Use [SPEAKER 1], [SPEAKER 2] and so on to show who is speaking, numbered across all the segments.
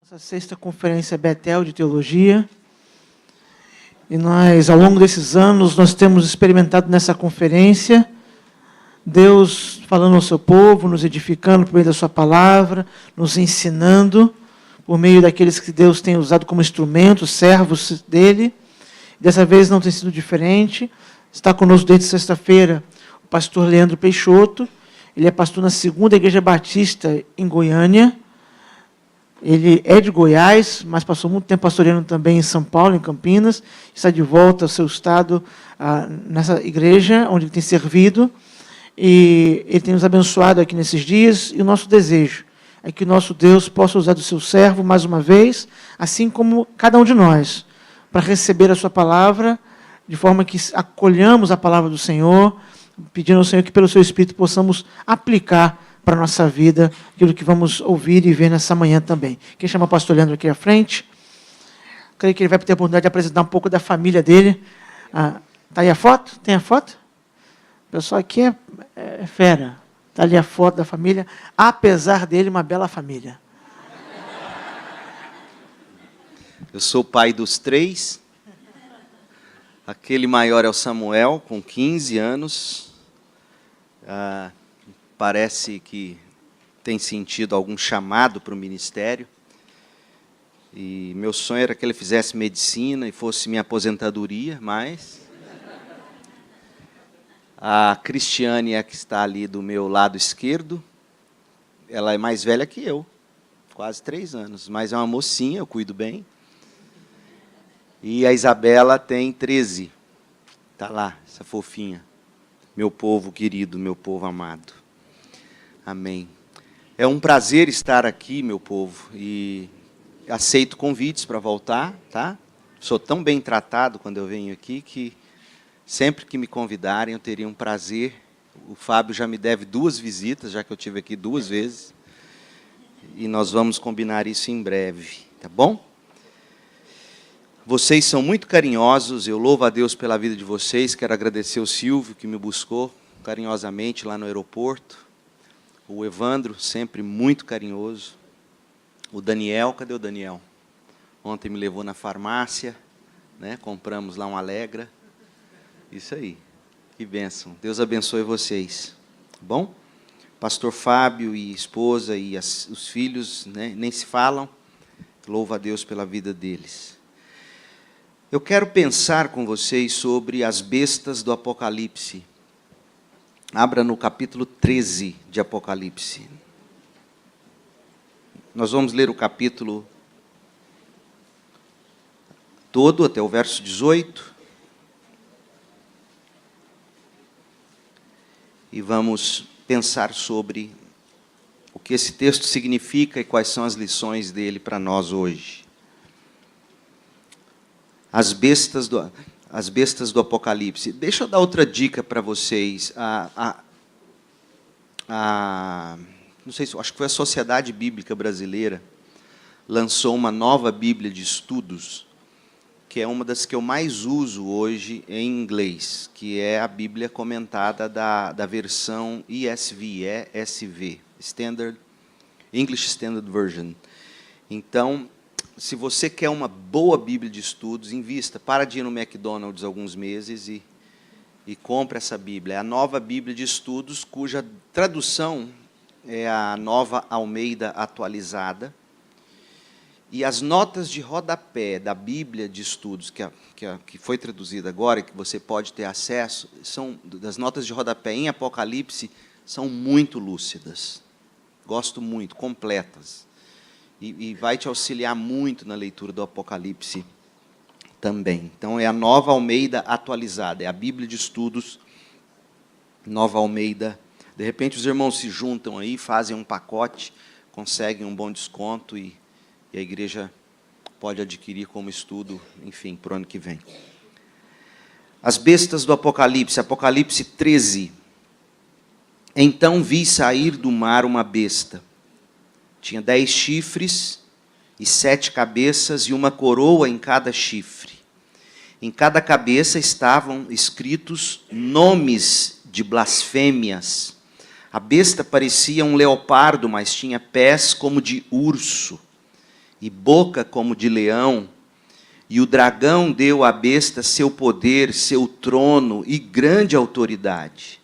[SPEAKER 1] Nossa sexta conferência Betel de Teologia. E nós, ao longo desses anos, nós temos experimentado nessa conferência Deus falando ao seu povo, nos edificando por meio da sua palavra, nos ensinando por meio daqueles que Deus tem usado como instrumentos, servos dele. Dessa vez não tem sido diferente. Está conosco desde sexta-feira o pastor Leandro Peixoto. Ele é pastor na 2ª Igreja Batista em Goiânia. Ele é de Goiás, mas passou muito tempo pastoreando também em São Paulo, em Campinas. Está de volta ao seu estado, nessa igreja onde ele tem servido. E ele tem nos abençoado aqui nesses dias. E o nosso desejo é que o nosso Deus possa usar do seu servo mais uma vez, assim como cada um de nós, para receber a sua palavra, de forma que acolhamos a palavra do Senhor, pedindo ao Senhor que pelo seu Espírito possamos aplicar para a nossa vida aquilo que vamos ouvir e ver nessa manhã também. Quem chama o pastor Leandro aqui à frente? Creio que ele vai ter a oportunidade de apresentar um pouco da família dele. Está aí a foto? Tem a foto? O pessoal aqui é fera. Está ali a foto da família. Apesar dele, uma bela família.
[SPEAKER 2] Eu sou o pai dos 3. Aquele maior é o Samuel, com 15 anos. Parece que tem sentido algum chamado para o ministério. E meu sonho era que ele fizesse medicina e fosse minha aposentadoria, mas a Cristiane é que está ali do meu lado esquerdo. Ela é mais velha que eu, quase 3 anos, mas é uma mocinha, eu cuido bem. E a Isabela tem 13. Está lá, essa fofinha. Meu povo querido, meu povo amado. Amém. É um prazer estar aqui, meu povo, e aceito convites para voltar, tá? Sou tão bem tratado quando eu venho aqui que sempre que me convidarem eu teria um prazer. O Fábio já me deve 2 visitas, já que eu tive aqui 2 vezes, e nós vamos combinar isso em breve, tá bom? Vocês são muito carinhosos, eu louvo a Deus pela vida de vocês. Quero agradecer o Silvio, que me buscou carinhosamente lá no aeroporto. O Evandro, sempre muito carinhoso. O Daniel, cadê o Daniel? Ontem me levou na farmácia, né? Compramos lá um Alegra. Isso aí, que bênção. Deus abençoe vocês. Bom? Pastor Fábio e esposa e os filhos, né? Nem se falam. Louvo a Deus pela vida deles. Eu quero pensar com vocês sobre as bestas do Apocalipse. Abra no capítulo 13 de Apocalipse. Nós vamos ler o capítulo todo, até o verso 18. E vamos pensar sobre o que esse texto significa e quais são as lições dele para nós hoje. As bestas do Apocalipse. Deixa eu dar outra dica para vocês. Não sei, acho que foi a Sociedade Bíblica Brasileira, lançou uma nova Bíblia de Estudos, que é uma das que eu mais uso hoje em inglês, que é a Bíblia comentada da versão ESV, English Standard Version. Então, se você quer uma boa Bíblia de Estudos, invista. Para de ir no McDonald's alguns meses e compre essa Bíblia. É a nova Bíblia de Estudos, cuja tradução é a Nova Almeida Atualizada. E as notas de rodapé da Bíblia de Estudos, que foi traduzida agora, que você pode ter acesso, das notas de rodapé em Apocalipse, são muito lúcidas. Gosto muito, completas. E vai te auxiliar muito na leitura do Apocalipse também. Então, é a Nova Almeida Atualizada, é a Bíblia de Estudos, Nova Almeida. De repente, os irmãos se juntam aí, fazem um pacote, conseguem um bom desconto e a igreja pode adquirir como estudo, enfim, para o ano que vem. As bestas do Apocalipse, Apocalipse 13. Então vi sair do mar uma besta. Tinha 10 chifres e 7 cabeças e uma coroa em cada chifre. Em cada cabeça estavam escritos nomes de blasfêmias. A besta parecia um leopardo, mas tinha pés como de urso. e boca como de leão, e o dragão deu à besta seu poder, seu trono e grande autoridade.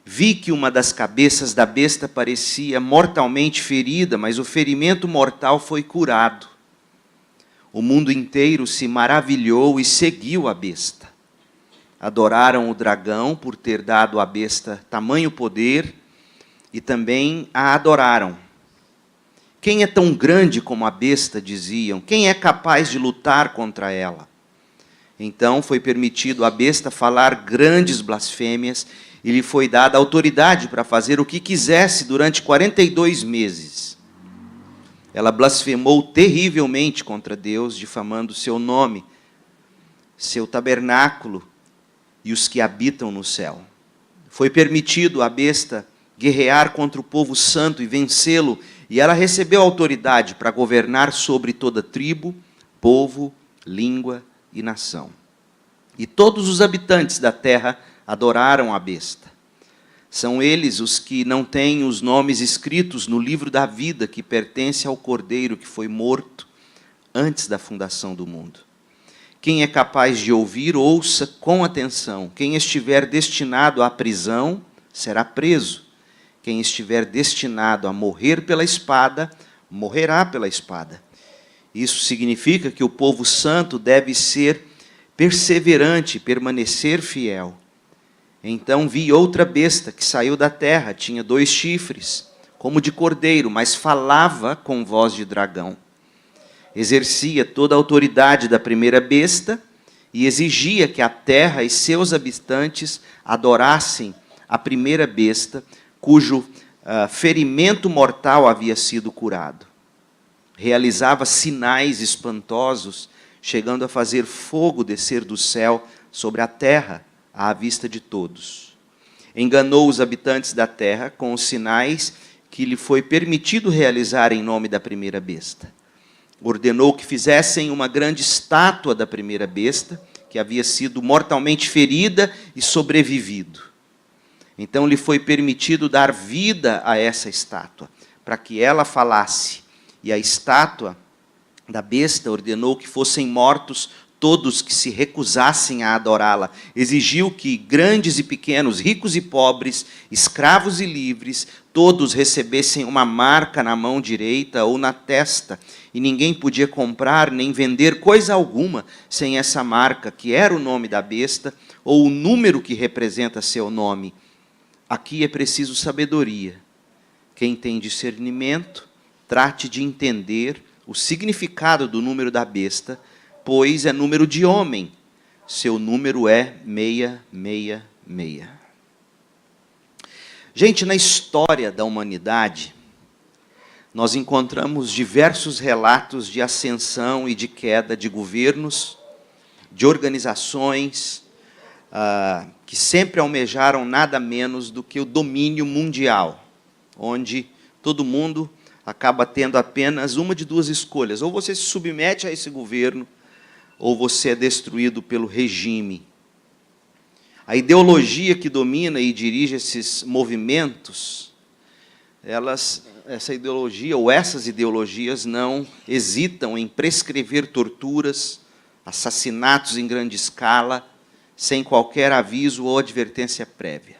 [SPEAKER 2] Vi que uma das cabeças da besta parecia mortalmente ferida, mas o ferimento mortal foi curado. O mundo inteiro se maravilhou e seguiu a besta. Adoraram o dragão por ter dado à besta tamanho poder e também a adoraram. Quem é tão grande como a besta, diziam? Quem é capaz de lutar contra ela? Então foi permitido à besta falar grandes blasfêmias e lhe foi dada autoridade para fazer o que quisesse durante 42 meses. Ela blasfemou terrivelmente contra Deus, difamando seu nome, seu tabernáculo e os que habitam no céu. Foi permitido à besta guerrear contra o povo santo e vencê-lo, e ela recebeu autoridade para governar sobre toda tribo, povo, língua e nação. E todos os habitantes da terra adoraram a besta. São eles os que não têm os nomes escritos no livro da vida que pertence ao Cordeiro que foi morto antes da fundação do mundo. Quem é capaz de ouvir, ouça com atenção. Quem estiver destinado à prisão, será preso. Quem estiver destinado a morrer pela espada, morrerá pela espada. Isso significa que o povo santo deve ser perseverante, permanecer fiel. Então vi outra besta que saiu da terra, tinha 2 chifres, como de cordeiro, mas falava com voz de dragão. Exercia toda a autoridade da primeira besta e exigia que a terra e seus habitantes adorassem a primeira besta, cujo ferimento mortal havia sido curado. Realizava sinais espantosos, chegando a fazer fogo descer do céu sobre a terra, à vista de todos. Enganou os habitantes da terra com os sinais que lhe foi permitido realizar em nome da primeira besta. Ordenou que fizessem uma grande estátua da primeira besta, que havia sido mortalmente ferida e sobrevivido. Então lhe foi permitido dar vida a essa estátua, para que ela falasse. E a estátua da besta ordenou que fossem mortos todos que se recusassem a adorá-la. Exigiu que grandes e pequenos, ricos e pobres, escravos e livres, todos recebessem uma marca na mão direita ou na testa, e ninguém podia comprar nem vender coisa alguma sem essa marca, que era o nome da besta, ou o número que representa seu nome. Aqui é preciso sabedoria. Quem tem discernimento, trate de entender o significado do número da besta, pois é número de homem. Seu número é 666. Gente, na história da humanidade, nós encontramos diversos relatos de ascensão e de queda de governos, de organizações, que sempre almejaram nada menos do que o domínio mundial, onde todo mundo acaba tendo apenas uma de 2 escolhas: ou você se submete a esse governo, ou você é destruído pelo regime. A ideologia que domina e dirige esses movimentos, essa ideologia ou essas ideologias não hesitam em prescrever torturas, assassinatos em grande escala, sem qualquer aviso ou advertência prévia.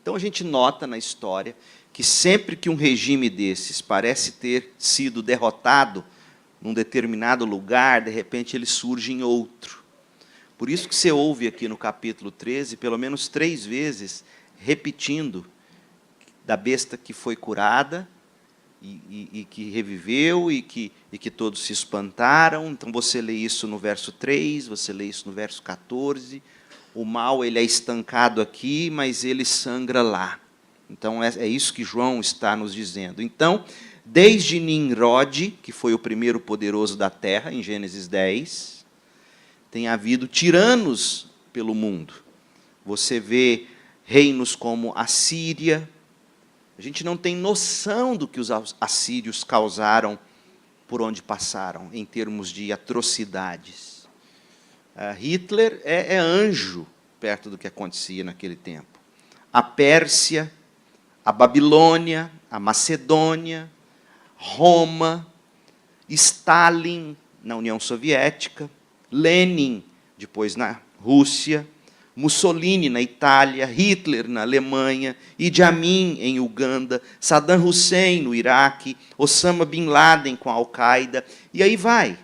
[SPEAKER 2] Então a gente nota na história que sempre que um regime desses parece ter sido derrotado num determinado lugar, de repente ele surge em outro. Por isso que você ouve aqui no capítulo 13, pelo menos 3 vezes, repetindo da besta que foi curada, e que reviveu, e que todos se espantaram. Então você lê isso no verso 3, você lê isso no verso 14. O mal ele é estancado aqui, mas ele sangra lá. Então é isso que João está nos dizendo. Então, desde Nimrod, que foi o primeiro poderoso da terra, em Gênesis 10, tem havido tiranos pelo mundo. Você vê reinos como a Síria. A gente não tem noção do que os assírios causaram por onde passaram, em termos de atrocidades. Hitler é anjo perto do que acontecia naquele tempo. A Pérsia, a Babilônia, a Macedônia, Roma, Stalin na União Soviética, Lenin depois na Rússia, Mussolini na Itália, Hitler na Alemanha, Idi Amin em Uganda, Saddam Hussein no Iraque, Osama Bin Laden com a Al-Qaeda, e aí vai.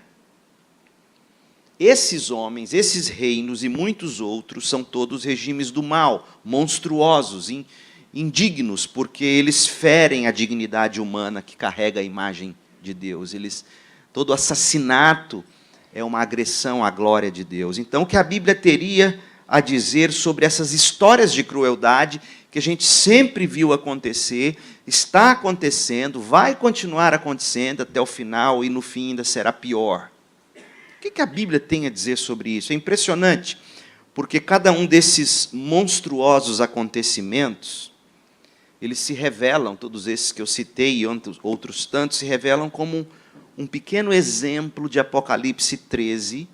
[SPEAKER 2] Esses homens, esses reinos e muitos outros são todos regimes do mal, monstruosos, indignos, porque eles ferem a dignidade humana que carrega a imagem de Deus. Todo assassinato é uma agressão à glória de Deus. Então, o que a Bíblia teria a dizer sobre essas histórias de crueldade que a gente sempre viu acontecer, está acontecendo, vai continuar acontecendo até o final e no fim ainda será pior. O que a Bíblia tem a dizer sobre isso? É impressionante, porque cada um desses monstruosos acontecimentos, eles se revelam, todos esses que eu citei e outros tantos, se revelam como um pequeno exemplo de Apocalipse 13,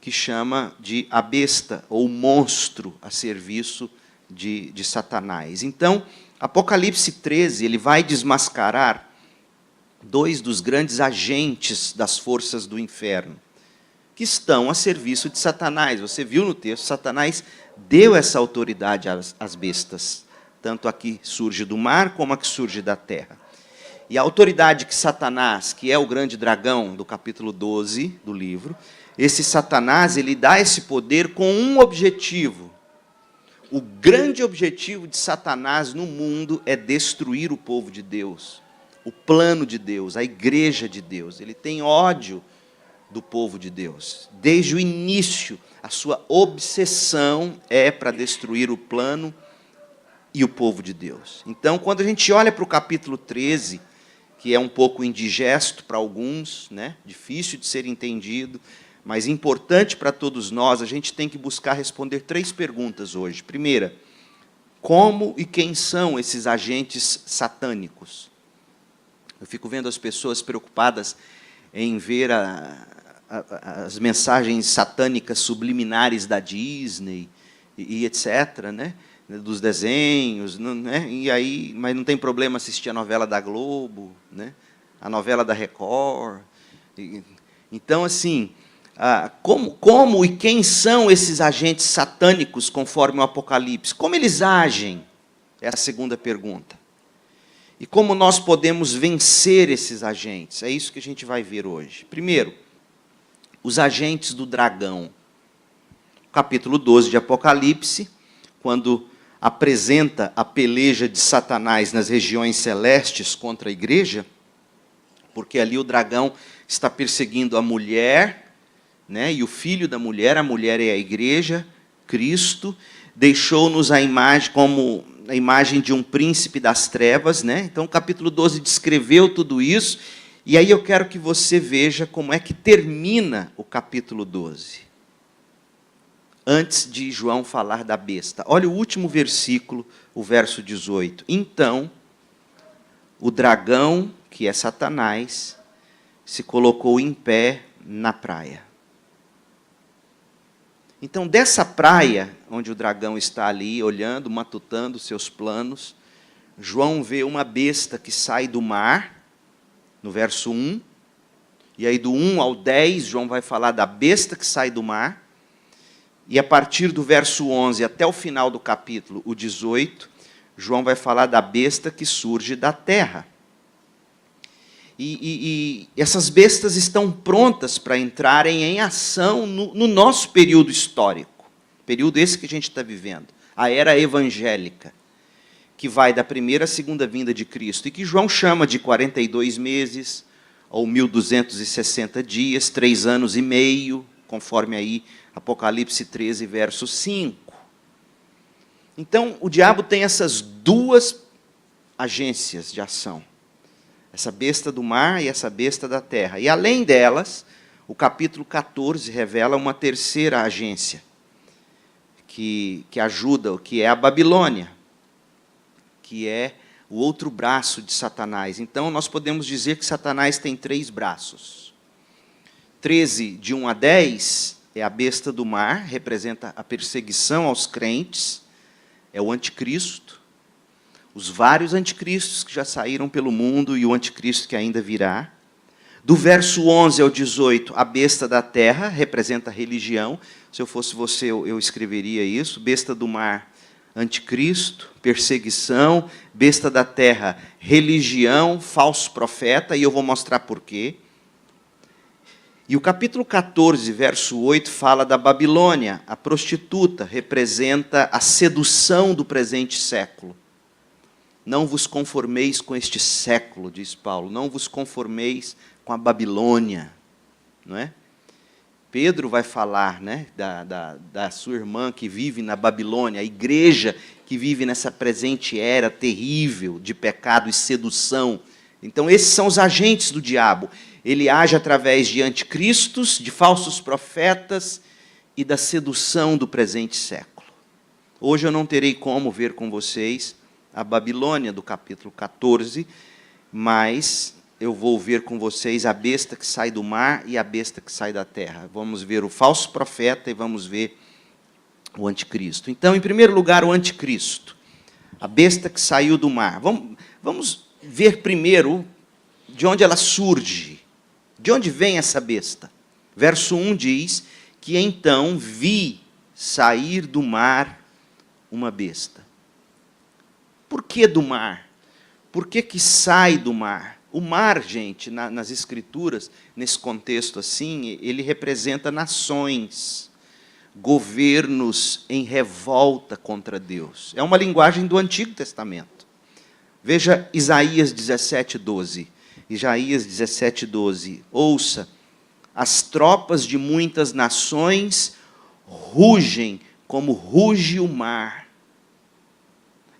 [SPEAKER 2] que chama de a besta, ou monstro, a serviço de Satanás. Então, Apocalipse 13, ele vai desmascarar dois dos grandes agentes das forças do inferno, que estão a serviço de Satanás. Você viu no texto, Satanás deu essa autoridade às bestas, tanto a que surge do mar, como a que surge da terra. E a autoridade que Satanás, que é o grande dragão do capítulo 12 do livro, esse Satanás, ele dá esse poder com um objetivo. O grande objetivo de Satanás no mundo é destruir o povo de Deus, o plano de Deus, a igreja de Deus. Ele tem ódio do povo de Deus. Desde o início, a sua obsessão é para destruir o plano e o povo de Deus. Então, quando a gente olha para o capítulo 13, que é um pouco indigesto para alguns, né? Difícil de ser entendido, mas importante para todos nós, a gente tem que buscar responder 3 perguntas hoje. Primeira, como e quem são esses agentes satânicos? Eu fico vendo as pessoas preocupadas em ver as mensagens satânicas subliminares da Disney e etc., né? Dos desenhos, né? E aí, mas não tem problema assistir a novela da Globo, né? A novela da Record. Então, assim, como e quem são esses agentes satânicos, conforme o Apocalipse? Como eles agem? É a segunda pergunta. E como nós podemos vencer esses agentes? É isso que a gente vai ver hoje. Primeiro, os agentes do dragão. Capítulo 12 de Apocalipse, quando apresenta a peleja de Satanás nas regiões celestes contra a igreja, porque ali o dragão está perseguindo a mulher, né, e o filho da mulher, a mulher é a igreja, Cristo, deixou-nos a imagem como a imagem de um príncipe das trevas, né? Então o capítulo 12 descreveu tudo isso, e aí eu quero que você veja como é que termina o capítulo 12. Antes de João falar da besta. Olha o último versículo, o verso 18. Então, o dragão, que é Satanás, se colocou em pé na praia. Então, dessa praia, onde o dragão está ali, olhando, matutando seus planos, João vê uma besta que sai do mar, no verso 1, e aí do 1 ao 10, João vai falar da besta que sai do mar, e a partir do verso 11 até o final do capítulo, o 18, João vai falar da besta que surge da terra. E essas bestas estão prontas para entrarem em ação no nosso período histórico. Período esse que a gente está vivendo. A era evangélica, que vai da primeira à segunda vinda de Cristo, e que João chama de 42 meses, ou 1260 dias, 3 anos e meio, conforme aí Apocalipse 13, verso 5. Então, o diabo tem essas 2 agências de ação. Essa besta do mar e essa besta da terra. E, além delas, o capítulo 14 revela uma terceira agência, que ajuda, que é a Babilônia, que é o outro braço de Satanás. Então, nós podemos dizer que Satanás tem 3 braços. 13, de 1 a 10, é a besta do mar, representa a perseguição aos crentes, é o anticristo, os vários anticristos que já saíram pelo mundo e o anticristo que ainda virá. Do verso 11 ao 18, a besta da terra representa a religião. Se eu fosse você, eu escreveria isso. Besta do mar, anticristo, perseguição. Besta da terra, religião, falso profeta. E eu vou mostrar por quê. E o capítulo 14, verso 8, fala da Babilônia. A prostituta representa a sedução do presente século. Não vos conformeis com este século, diz Paulo. Não vos conformeis com a Babilônia. Não é? Pedro vai falar, né, da sua irmã que vive na Babilônia, a igreja que vive nessa presente era terrível de pecado e sedução. Então, esses são os agentes do diabo. Ele age através de anticristos, de falsos profetas e da sedução do presente século. Hoje eu não terei como ver com vocês a Babilônia do capítulo 14, mas eu vou ver com vocês a besta que sai do mar e a besta que sai da terra. Vamos ver o falso profeta e vamos ver o anticristo. Então, em primeiro lugar, o anticristo, a besta que saiu do mar. Vamos ver primeiro de onde ela surge. De onde vem essa besta? Verso 1 diz que então vi sair do mar uma besta. Por que do mar? Por que sai do mar? O mar, gente, nas escrituras, nesse contexto assim, ele representa nações, governos em revolta contra Deus. É uma linguagem do Antigo Testamento. Veja Isaías 17:12. Isaías 17:12. Ouça, as tropas de muitas nações rugem como ruge o mar.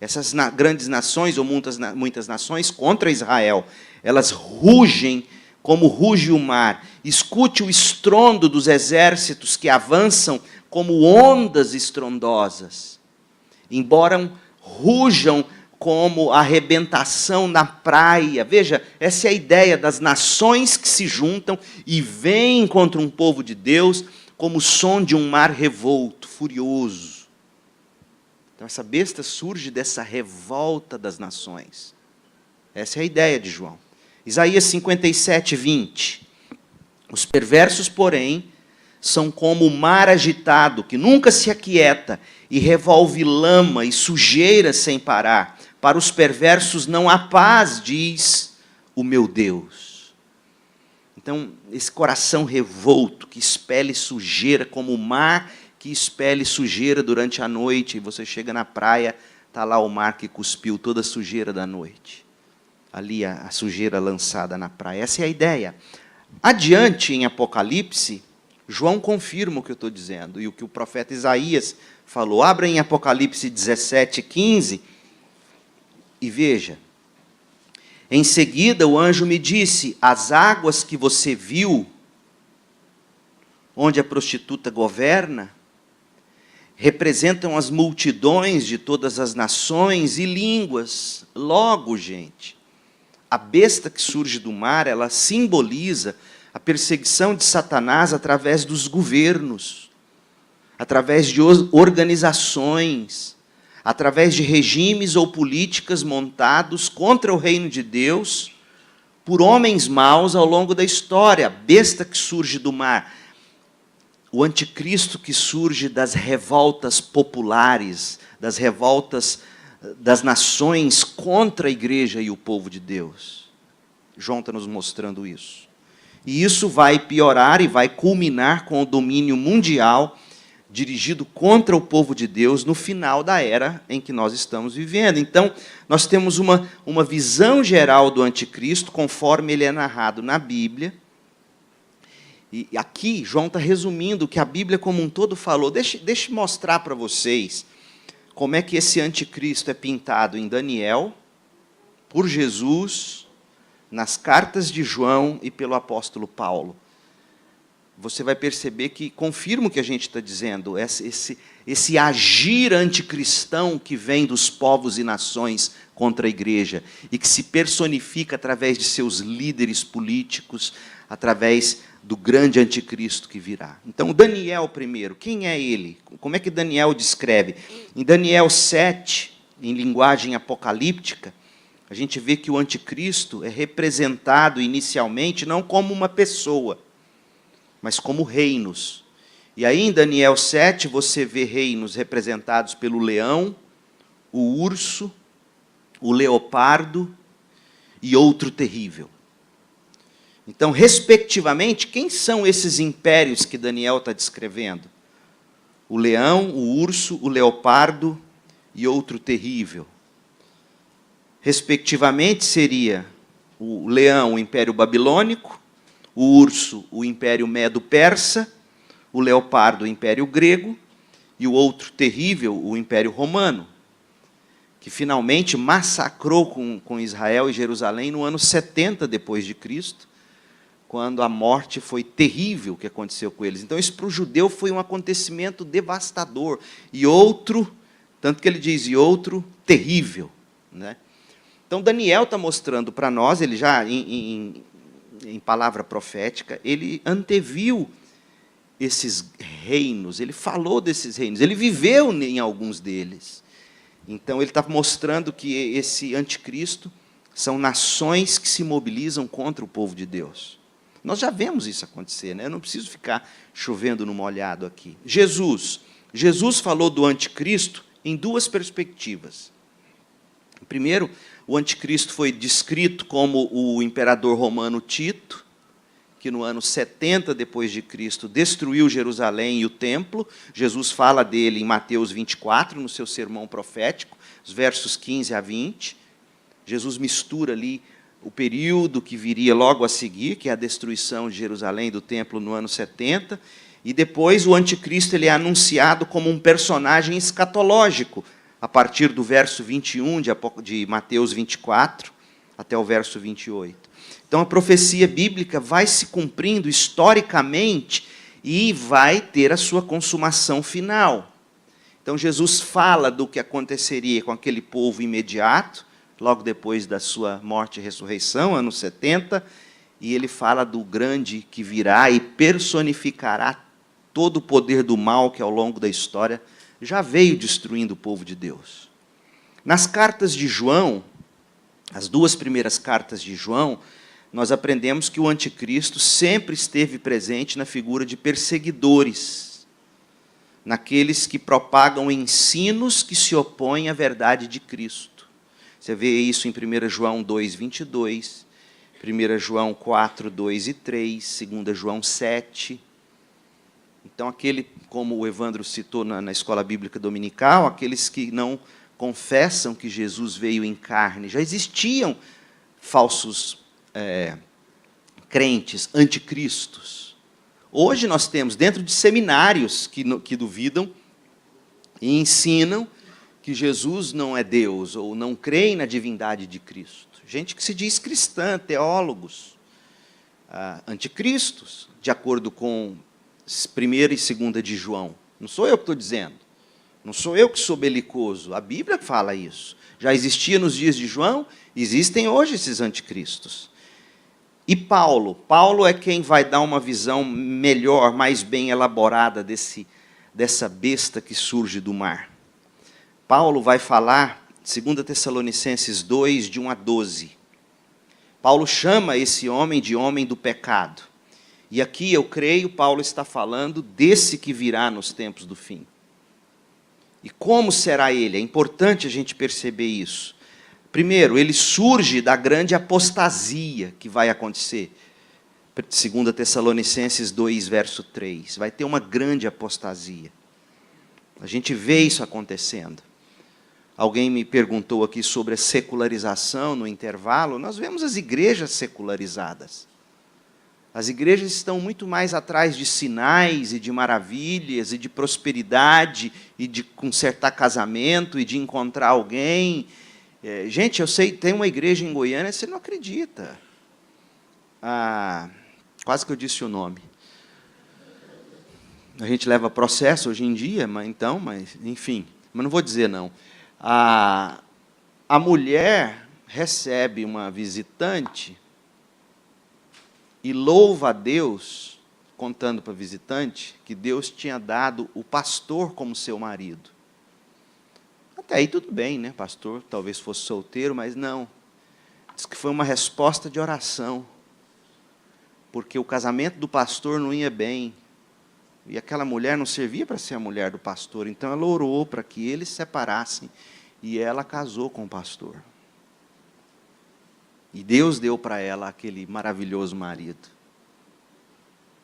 [SPEAKER 2] Essas grandes nações, ou muitas nações contra Israel, elas rugem como ruge o mar. Escute o estrondo dos exércitos que avançam como ondas estrondosas. Embora rujam como a arrebentação na praia. Veja, essa é a ideia das nações que se juntam e vêm contra um povo de Deus como o som de um mar revolto, furioso. Então, essa besta surge dessa revolta das nações. Essa é a ideia de João. Isaías 57:20. Os perversos, porém, são como o mar agitado, que nunca se aquieta, e revolve lama e sujeira sem parar. Para os perversos não há paz, diz o meu Deus. Então, esse coração revolto, que expele sujeira, como o mar que expele sujeira durante a noite, e você chega na praia, está lá o mar que cuspiu toda a sujeira da noite. Ali a sujeira lançada na praia. Essa é a ideia. Adiante, em Apocalipse, João confirma o que eu estou dizendo, e o que o profeta Isaías falou. Abra em Apocalipse 17:15, e veja. Em seguida, o anjo me disse, as águas que você viu, onde a prostituta governa, representam as multidões de todas as nações e línguas. Logo, gente, a besta que surge do mar, ela simboliza a perseguição de Satanás através dos governos, através de organizações, através de regimes ou políticas montados contra o reino de Deus por homens maus ao longo da história. A besta que surge do mar, o anticristo que surge das revoltas populares, das revoltas das nações contra a igreja e o povo de Deus. João está nos mostrando isso. E isso vai piorar e vai culminar com o domínio mundial dirigido contra o povo de Deus no final da era em que nós estamos vivendo. Então, nós temos uma visão geral do anticristo, conforme ele é narrado na Bíblia. E aqui, João está resumindo o que a Bíblia como um todo falou. Deixa eu mostrar para vocês como é que esse anticristo é pintado em Daniel, por Jesus, nas cartas de João e pelo apóstolo Paulo. Você vai perceber que confirma o que a gente está dizendo, esse agir anticristão que vem dos povos e nações contra a igreja, e que se personifica através de seus líderes políticos, através do grande anticristo que virá. Então, Daniel primeiro, quem é ele? Como é que Daniel descreve? Em Daniel 7, em linguagem apocalíptica, a gente vê que o anticristo é representado inicialmente não como uma pessoa, mas como reinos. E aí em Daniel 7 você vê reinos representados pelo leão, o urso, o leopardo e outro terrível. Então, respectivamente, quem são esses impérios que Daniel está descrevendo? O leão, o urso, o leopardo e outro terrível. Respectivamente, seria o leão, o Império Babilônico, o urso, o Império Medo-Persa, o leopardo, o Império Grego, e o outro terrível, o Império Romano, que finalmente massacrou com Israel e Jerusalém no ano 70 depois de Cristo, quando a morte foi terrível que aconteceu com eles. Então, isso para o judeu foi um acontecimento devastador. E outro, tanto que ele diz, e outro terrível, né? Então, Daniel está mostrando para nós, ele já, em palavra profética, ele anteviu esses reinos, ele falou desses reinos, ele viveu em alguns deles. Então, ele está mostrando que esse anticristo são nações que se mobilizam contra o povo de Deus. Nós já vemos isso acontecer, né? Eu não preciso ficar chovendo no molhado aqui. Jesus falou do anticristo em duas perspectivas. Primeiro, o anticristo foi descrito como o imperador romano Tito, que no ano 70 depois de Cristo destruiu Jerusalém e o templo. Jesus fala dele em Mateus 24, no seu sermão profético, os versos 15 a 20. Jesus mistura ali o período que viria logo a seguir, que é a destruição de Jerusalém e do templo no ano 70, e depois o anticristo ele é anunciado como um personagem escatológico, a partir do verso 21 de Mateus 24 até o verso 28. Então a profecia bíblica vai se cumprindo historicamente e vai ter a sua consumação final. Então Jesus fala do que aconteceria com aquele povo imediato, logo depois da sua morte e ressurreição, anos 70, e ele fala do grande que virá e personificará todo o poder do mal que ao longo da história já veio destruindo o povo de Deus. Nas cartas de João, as duas primeiras cartas de João, nós aprendemos que o anticristo sempre esteve presente na figura de perseguidores, naqueles que propagam ensinos que se opõem à verdade de Cristo. Você vê isso em 1 João 2, 22, 1 João 4, 2 e 3, 2 João 7. Então, como o Evandro citou na escola bíblica dominical, aqueles que não confessam que Jesus veio em carne, já existiam falsos crentes, anticristos. Hoje nós temos, dentro de seminários que duvidam e ensinam que Jesus não é Deus, ou não creem na divindade de Cristo. Gente que se diz cristã, teólogos, anticristos, de acordo com 1ª e 2ª de João. Não sou eu que estou dizendo. Não sou eu que sou belicoso. A Bíblia fala isso. Já existia nos dias de João, existem hoje esses anticristos. E Paulo é quem vai dar uma visão melhor, mais bem elaborada dessa besta que surge do mar. Paulo vai falar, 2 Tessalonicenses 2, de 1 a 12. Paulo chama esse homem de homem do pecado. E aqui, eu creio, Paulo está falando desse que virá nos tempos do fim. E como será ele? É importante a gente perceber isso. Primeiro, ele surge da grande apostasia que vai acontecer. 2 Tessalonicenses 2, verso 3. Vai ter uma grande apostasia. A gente vê isso acontecendo. Alguém me perguntou aqui sobre a secularização no intervalo. Nós vemos as igrejas secularizadas. As igrejas estão muito mais atrás de sinais e de maravilhas e de prosperidade e de consertar casamento e de encontrar alguém. Gente, eu sei, tem uma igreja em Goiânia, você não acredita. Quase que eu disse o nome. A gente leva processo hoje em dia, mas enfim, mas não vou dizer não. A mulher recebe uma visitante e louva a Deus, contando para a visitante, que Deus tinha dado o pastor como seu marido. Até aí tudo bem, né? Pastor talvez fosse solteiro, mas não. Diz que foi uma resposta de oração, porque o casamento do pastor não ia bem, e aquela mulher não servia para ser a mulher do pastor, então ela orou para que eles se separassem, e ela casou com o pastor. E Deus deu para ela aquele maravilhoso marido.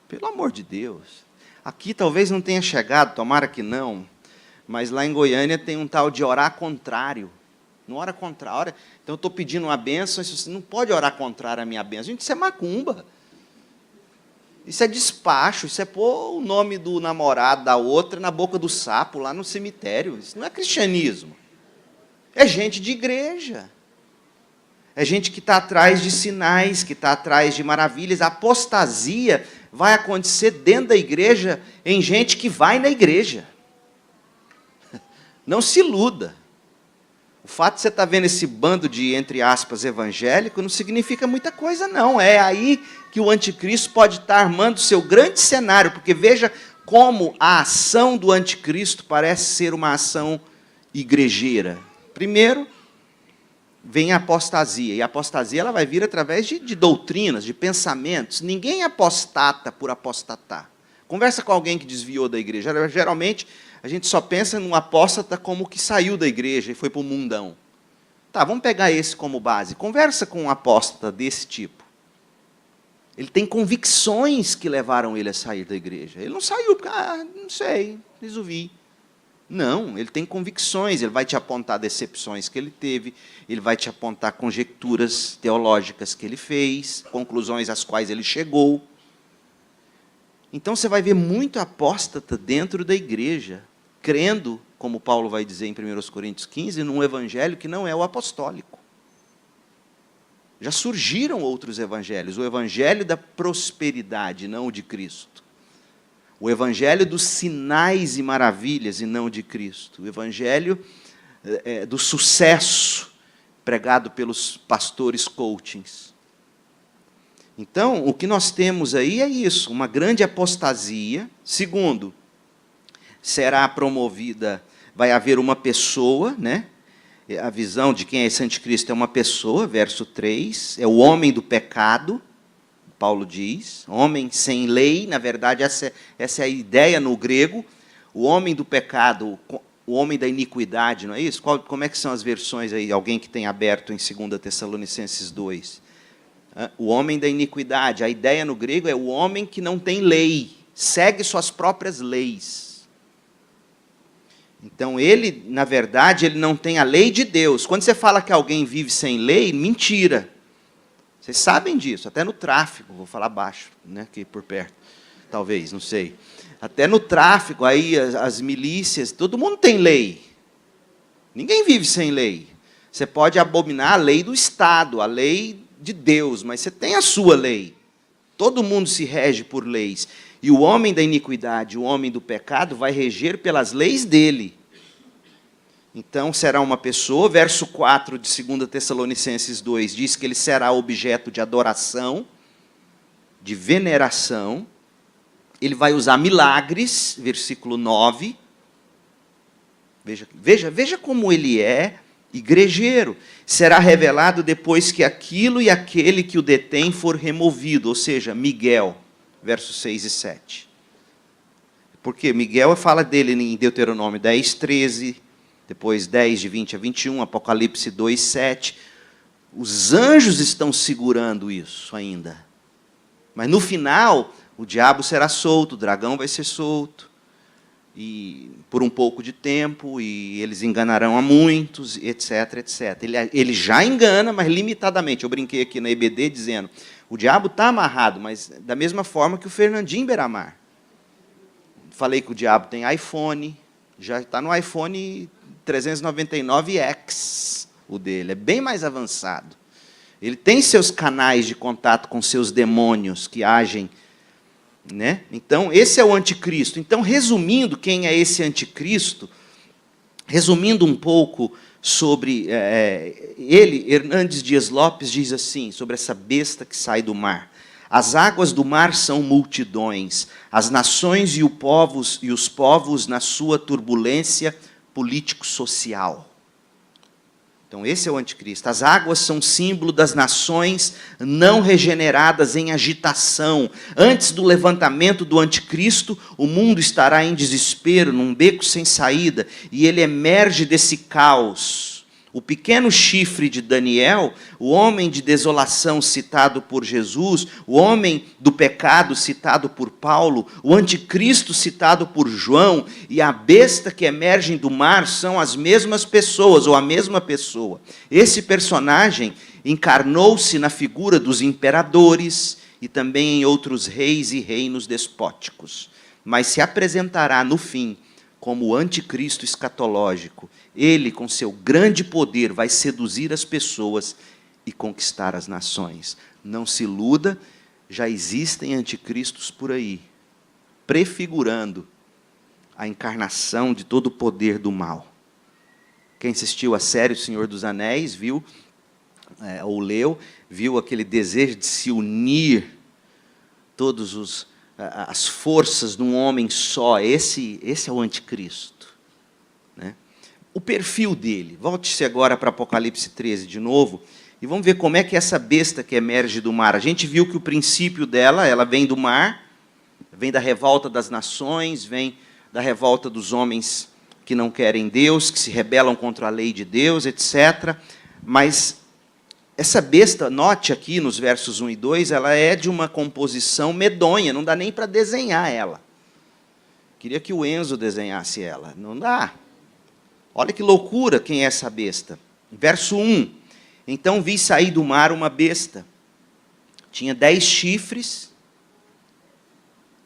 [SPEAKER 2] Pelo amor de Deus. Aqui talvez não tenha chegado, tomara que não, mas lá em Goiânia tem um tal de orar contrário. Não ora contrário. Então eu estou pedindo uma bênção, e você não pode orar contrário à minha bênção. Gente, isso é macumba. Isso é despacho, isso é pôr o nome do namorado da outra na boca do sapo, lá no cemitério. Isso não é cristianismo. É gente de igreja. É gente que está atrás de sinais, que está atrás de maravilhas. A apostasia vai acontecer dentro da igreja em gente que vai na igreja. Não se iluda. O fato de você estar vendo esse bando de, entre aspas, evangélico, não significa muita coisa, não. É aí que o anticristo pode estar armando o seu grande cenário, porque veja como a ação do anticristo parece ser uma ação igrejeira. Primeiro, vem a apostasia, e a apostasia ela vai vir através de doutrinas, de pensamentos. Ninguém apostata por apostatar. Conversa com alguém que desviou da igreja. Geralmente, a gente só pensa num apóstata como que saiu da igreja e foi para o mundão. Tá, vamos pegar esse como base. Conversa com um apóstata desse tipo. Ele tem convicções que levaram ele a sair da igreja. Ele não saiu porque, não sei, resolvi. Não, ele tem convicções, ele vai te apontar decepções que ele teve, ele vai te apontar conjecturas teológicas que ele fez, conclusões às quais ele chegou. Então você vai ver muito apóstata dentro da igreja, crendo, como Paulo vai dizer em 1 Coríntios 15, num evangelho que não é o apostólico. Já surgiram outros evangelhos, o evangelho da prosperidade, não o de Cristo. O evangelho dos sinais e maravilhas e não de Cristo. O evangelho do sucesso pregado pelos pastores coachings. Então, o que nós temos aí é isso, uma grande apostasia. Segundo, será promovida, vai haver uma pessoa, né? A visão de quem é esse anticristo é uma pessoa, verso 3, é o homem do pecado, Paulo diz, homem sem lei, na verdade essa é a ideia no grego, o homem do pecado, o homem da iniquidade, não é isso? Como é que são as versões aí, alguém que tem aberto em 2 Tessalonicenses 2? O homem da iniquidade, a ideia no grego é o homem que não tem lei, segue suas próprias leis. Então ele, na verdade, ele não tem a lei de Deus. Quando você fala que alguém vive sem lei, mentira. Vocês sabem disso, até no tráfico, vou falar baixo, né, aqui por perto, talvez, não sei. Até no tráfico, aí as milícias, todo mundo tem lei. Ninguém vive sem lei. Você pode abominar a lei do Estado, a lei de Deus, mas você tem a sua lei. Todo mundo se rege por leis. E o homem da iniquidade, o homem do pecado, vai reger pelas leis dele. Então, será uma pessoa, verso 4 de 2 Tessalonicenses 2, diz que ele será objeto de adoração, de veneração. Ele vai usar milagres, versículo 9. Veja como ele é igrejeiro. Será revelado depois que aquilo e aquele que o detém for removido, ou seja, Miguel, versos 6 e 7. Porque Miguel fala dele em Deuteronômio 10, 13, depois 10, de 20 a 21, Apocalipse 2, 7. Os anjos estão segurando isso ainda. Mas no final, o diabo será solto, o dragão vai ser solto, e por um pouco de tempo, e eles enganarão a muitos, etc, etc. Ele já engana, mas limitadamente. Eu brinquei aqui na EBD dizendo, o diabo está amarrado, mas da mesma forma que o Fernandinho Beiramar. Falei que o diabo tem iPhone, já está no iPhone 399X, o dele, é bem mais avançado. Ele tem seus canais de contato com seus demônios que agem, né? Então, esse é o anticristo. Então, resumindo quem é esse anticristo, resumindo um pouco sobre ele, Hernandes Dias Lopes diz assim, sobre essa besta que sai do mar. As águas do mar são multidões, as nações e os povos na sua turbulência político-social. Então esse é o anticristo. As águas são símbolo das nações não regeneradas em agitação. Antes do levantamento do anticristo, o mundo estará em desespero, num beco sem saída, e ele emerge desse caos. O pequeno chifre de Daniel, o homem de desolação citado por Jesus, o homem do pecado citado por Paulo, o anticristo citado por João e a besta que emerge do mar são as mesmas pessoas, ou a mesma pessoa. Esse personagem encarnou-se na figura dos imperadores e também em outros reis e reinos despóticos, mas se apresentará no fim como o anticristo escatológico. Ele, com seu grande poder, vai seduzir as pessoas e conquistar as nações. Não se iluda, já existem anticristos por aí, prefigurando a encarnação de todo o poder do mal. Quem assistiu a série O Senhor dos Anéis, viu, ou leu, viu aquele desejo de se unir todas as forças de um homem só. Esse é o anticristo, né? O perfil dele, volte-se agora para Apocalipse 13 de novo, e vamos ver como é que essa besta que emerge do mar. A gente viu que o princípio dela, ela vem do mar, vem da revolta das nações, vem da revolta dos homens que não querem Deus, que se rebelam contra a lei de Deus, etc. Mas essa besta, note aqui nos versos 1 e 2, ela é de uma composição medonha, não dá nem para desenhar ela. Queria que o Enzo desenhasse ela, não dá. Olha que loucura quem é essa besta. Verso 1, então vi sair do mar uma besta, tinha 10 chifres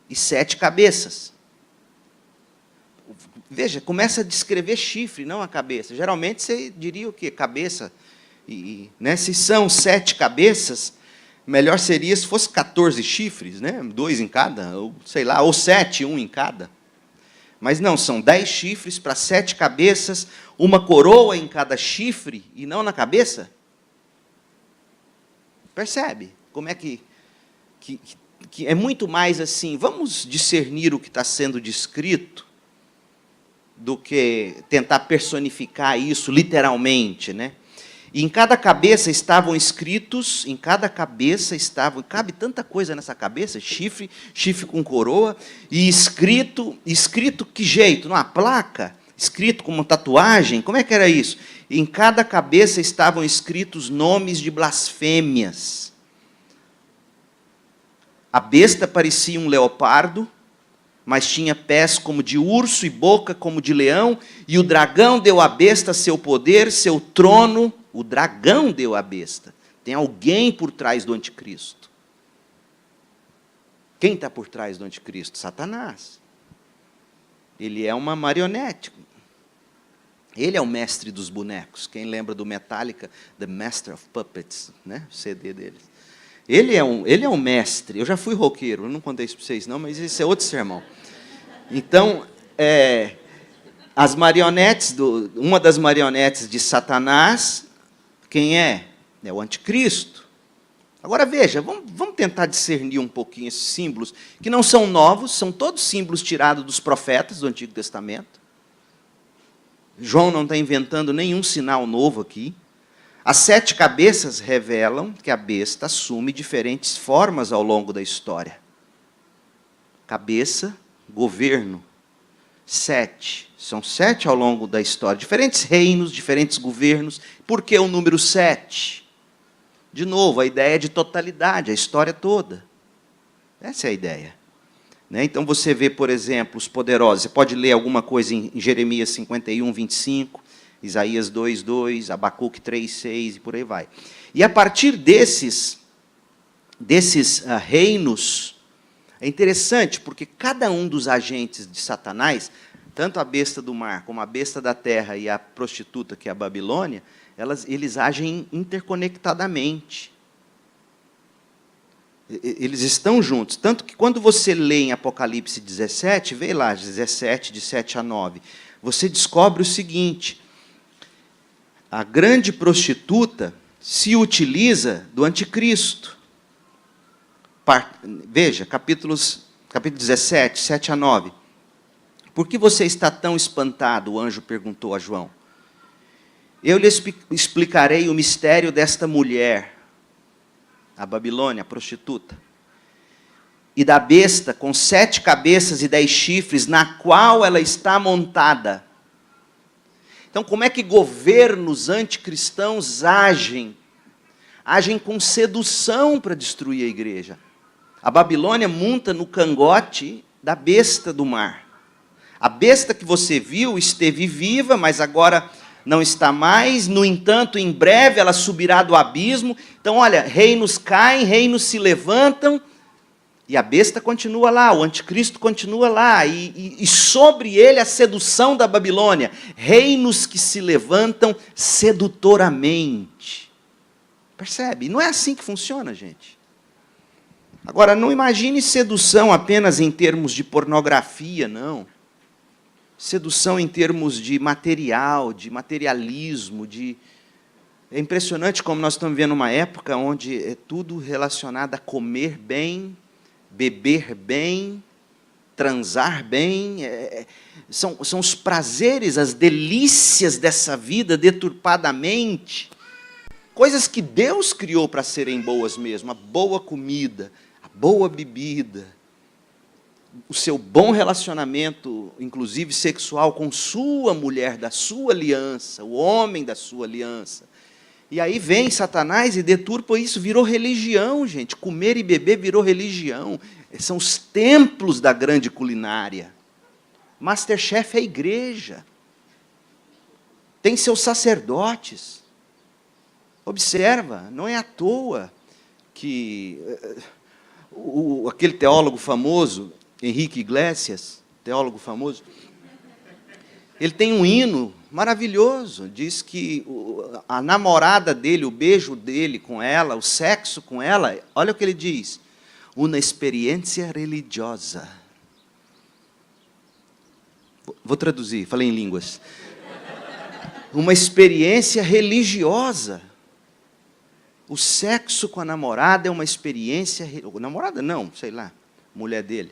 [SPEAKER 2] e 7 cabeças. Veja, começa a descrever chifre, não a cabeça. Geralmente você diria o quê? Cabeça. Né, se são 7 cabeças, melhor seria se fosse 14 chifres, né, 2 em cada, ou sei lá, ou 7, 1 em cada. Mas não, são 10 chifres para 7 cabeças, uma coroa em cada chifre e não na cabeça. Percebe? Como é que é muito mais assim, vamos discernir o que está sendo descrito, do que tentar personificar isso literalmente, né? E em cada cabeça estavam escritos, cabe tanta coisa nessa cabeça, chifre com coroa, e escrito que jeito? Numa placa? Escrito como tatuagem? Como é que era isso? Em cada cabeça estavam escritos nomes de blasfêmias. A besta parecia um leopardo, mas tinha pés como de urso e boca como de leão, e o dragão deu à besta seu poder, seu trono. O dragão deu à besta. Tem alguém por trás do anticristo. Quem está por trás do anticristo? Satanás. Ele é uma marionete. Ele é o mestre dos bonecos. Quem lembra do Metallica, The Master of Puppets, né? O CD deles. Ele é um mestre. Eu já fui roqueiro, eu não contei isso para vocês não, mas esse é outro sermão. Então, as marionetes, uma das marionetes de Satanás, quem é? É o anticristo. Agora veja, vamos tentar discernir um pouquinho esses símbolos, que não são novos, são todos símbolos tirados dos profetas do Antigo Testamento. João não está inventando nenhum sinal novo aqui. As 7 cabeças revelam que a besta assume diferentes formas ao longo da história. Cabeça, governo. 7. São 7 ao longo da história. Diferentes reinos, diferentes governos. Por que o número 7? De novo, a ideia de totalidade, a história toda. Essa é a ideia. Né? Então, você vê, por exemplo, os poderosos. Você pode ler alguma coisa em Jeremias 51, 25, Isaías 2, 2, Abacuque 3, 6, e por aí vai. E a partir desses reinos, é interessante, porque cada um dos agentes de Satanás, tanto a besta do mar, como a besta da terra e a prostituta, que é a Babilônia, eles agem interconectadamente. Eles estão juntos. Tanto que quando você lê em Apocalipse 17, vê lá, 17, de 7 a 9, você descobre o seguinte: a grande prostituta se utiliza do anticristo. Veja, capítulo 17, 7 a 9. Por que você está tão espantado? O anjo perguntou a João. Eu lhes explicarei o mistério desta mulher, a Babilônia, a prostituta, e da besta com 7 cabeças e 10 chifres, na qual ela está montada. Então, como é que governos anticristãos agem? Agem com sedução para destruir a igreja. A Babilônia monta no cangote da besta do mar. A besta que você viu esteve viva, mas agora não está mais. No entanto, em breve ela subirá do abismo. Então, olha, reinos caem, reinos se levantam, e a besta continua lá, o anticristo continua lá, e sobre ele a sedução da Babilônia. Reinos que se levantam sedutoramente. Percebe? Não é assim que funciona, gente. Agora, não imagine sedução apenas em termos de pornografia, não. Sedução em termos de material, de materialismo, de... É impressionante como nós estamos vivendo uma época onde é tudo relacionado a comer bem, beber bem, transar bem. São os prazeres, as delícias dessa vida deturpadamente. Coisas que Deus criou para serem boas mesmo. A boa comida, a boa bebida, o seu bom relacionamento, inclusive sexual, com sua mulher da sua aliança, o homem da sua aliança. E aí vem Satanás e deturpa isso, virou religião, gente. Comer e beber virou religião. São os templos da grande culinária. Masterchef é a igreja. Tem seus sacerdotes. Observa, não é à toa que aquele teólogo famoso, Henrique Iglesias, teólogo famoso, ele tem um hino maravilhoso, diz que a namorada dele, o beijo dele com ela, o sexo com ela, olha o que ele diz, uma experiência religiosa. Vou traduzir, falei em línguas. Uma experiência religiosa. O sexo com a namorada é uma experiência... Namorada não, sei lá, mulher dele.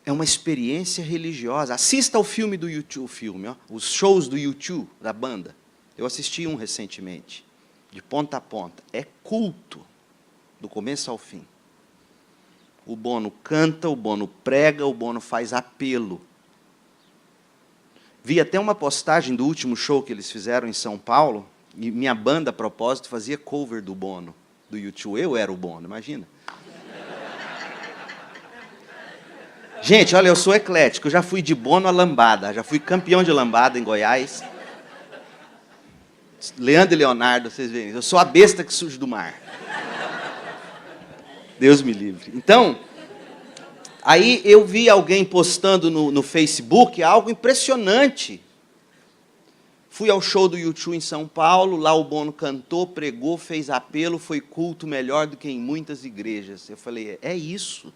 [SPEAKER 2] É uma experiência religiosa. Assista ao filme do U2, os shows do U2, da banda. Eu assisti um recentemente, de ponta a ponta. É culto, do começo ao fim. O Bono canta, o Bono prega, o Bono faz apelo. Vi até uma postagem do último show que eles fizeram em São Paulo, e minha banda, a propósito, fazia cover do Bono, do U2. Eu era o Bono, imagina. Gente, olha, eu sou eclético, eu já fui de Bono a lambada, já fui campeão de lambada em Goiás. Leandro e Leonardo, vocês veem, eu sou a besta que surge do mar. Deus me livre. Então, aí eu vi alguém postando no Facebook algo impressionante. Fui ao show do U2 em São Paulo, lá o Bono cantou, pregou, fez apelo, foi culto melhor do que em muitas igrejas. Eu falei, é isso.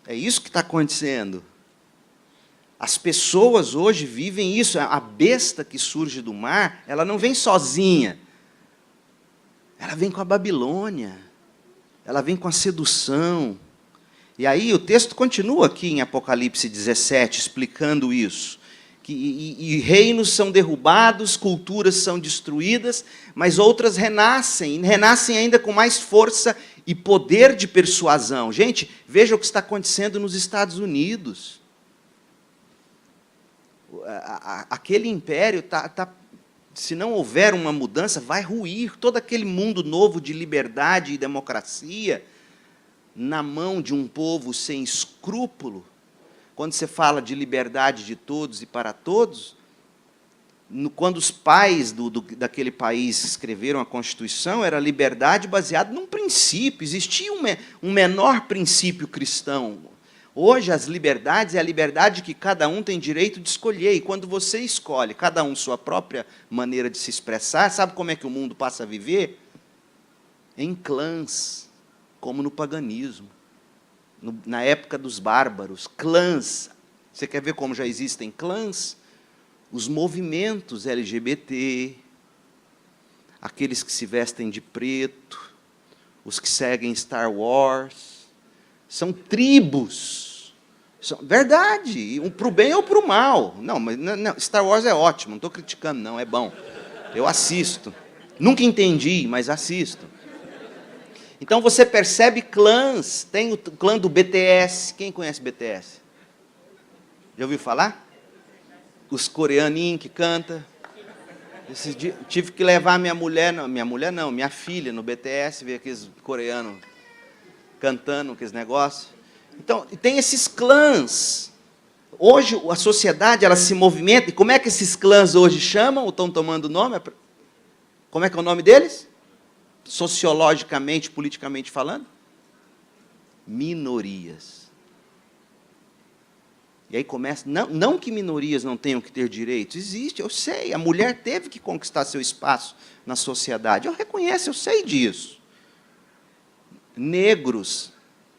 [SPEAKER 2] É isso que está acontecendo. As pessoas hoje vivem isso. A besta que surge do mar, ela não vem sozinha. Ela vem com a Babilônia. Ela vem com a sedução. E aí o texto continua aqui em Apocalipse 17, explicando isso. E reinos são derrubados, culturas são destruídas, mas outras renascem, e renascem ainda com mais força e poder de persuasão. Gente, veja o que está acontecendo nos Estados Unidos. Aquele império, se não houver uma mudança, vai ruir todo aquele mundo novo de liberdade e democracia na mão de um povo sem escrúpulo. Quando você fala de liberdade de todos e para todos, quando os pais daquele país escreveram a Constituição, era liberdade baseada num princípio, existia um menor princípio cristão. Hoje, as liberdades é a liberdade que cada um tem direito de escolher, e quando você escolhe, cada um sua própria maneira de se expressar, sabe como é que o mundo passa a viver? Em clãs, como no paganismo. Na época dos bárbaros, clãs. Você quer ver como já existem clãs? Os movimentos LGBT, aqueles que se vestem de preto, os que seguem Star Wars, são tribos, Verdade, para o bem ou para o mal. Não, mas não, Star Wars é ótimo, não estou criticando, não, é bom. Eu assisto. Nunca entendi, mas assisto. Então você percebe clãs. Tem o clã do BTS. Quem conhece BTS? Já ouviu falar? Os coreaninhos que cantam. Tive que levar minha filha no BTS, ver aqueles coreanos cantando aqueles negócios. Então, tem esses clãs. Hoje, a sociedade, ela se movimenta. E como é que esses clãs hoje chamam, ou estão tomando nome? Como é que é o nome deles? Sociologicamente, politicamente falando? Minorias. E aí começa, não que minorias não tenham que ter direitos, existe, eu sei, a mulher teve que conquistar seu espaço na sociedade, eu reconheço, eu sei disso. Negros,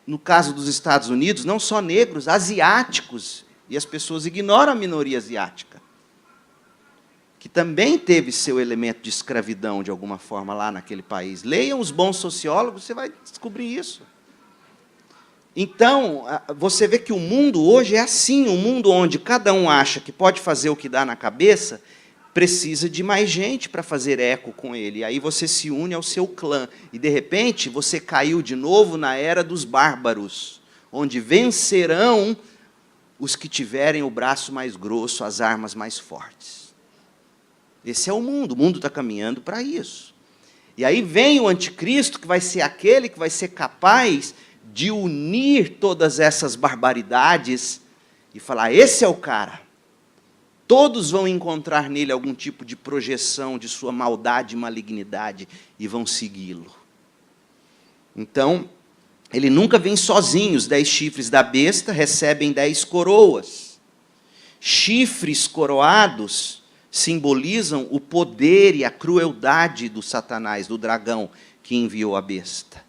[SPEAKER 2] no caso dos Estados Unidos, não só negros, asiáticos, e as pessoas ignoram a minoria asiática, que também teve seu elemento de escravidão, de alguma forma, lá naquele país. Leiam os bons sociólogos, você vai descobrir isso. Então, você vê que o mundo hoje é assim, um mundo onde cada um acha que pode fazer o que dá na cabeça, precisa de mais gente para fazer eco com ele. E aí você se une ao seu clã. E, de repente, você caiu de novo na era dos bárbaros, onde vencerão os que tiverem o braço mais grosso, as armas mais fortes. Esse é o mundo está caminhando para isso. E aí vem o anticristo, que vai ser aquele que vai ser capaz de unir todas essas barbaridades e falar, esse é o cara. Todos vão encontrar nele algum tipo de projeção de sua maldade e malignidade e vão segui-lo. Então, ele nunca vem sozinho. Os 10 chifres da besta recebem 10 coroas. Chifres coroados simbolizam o poder e a crueldade do Satanás, do dragão que enviou a besta.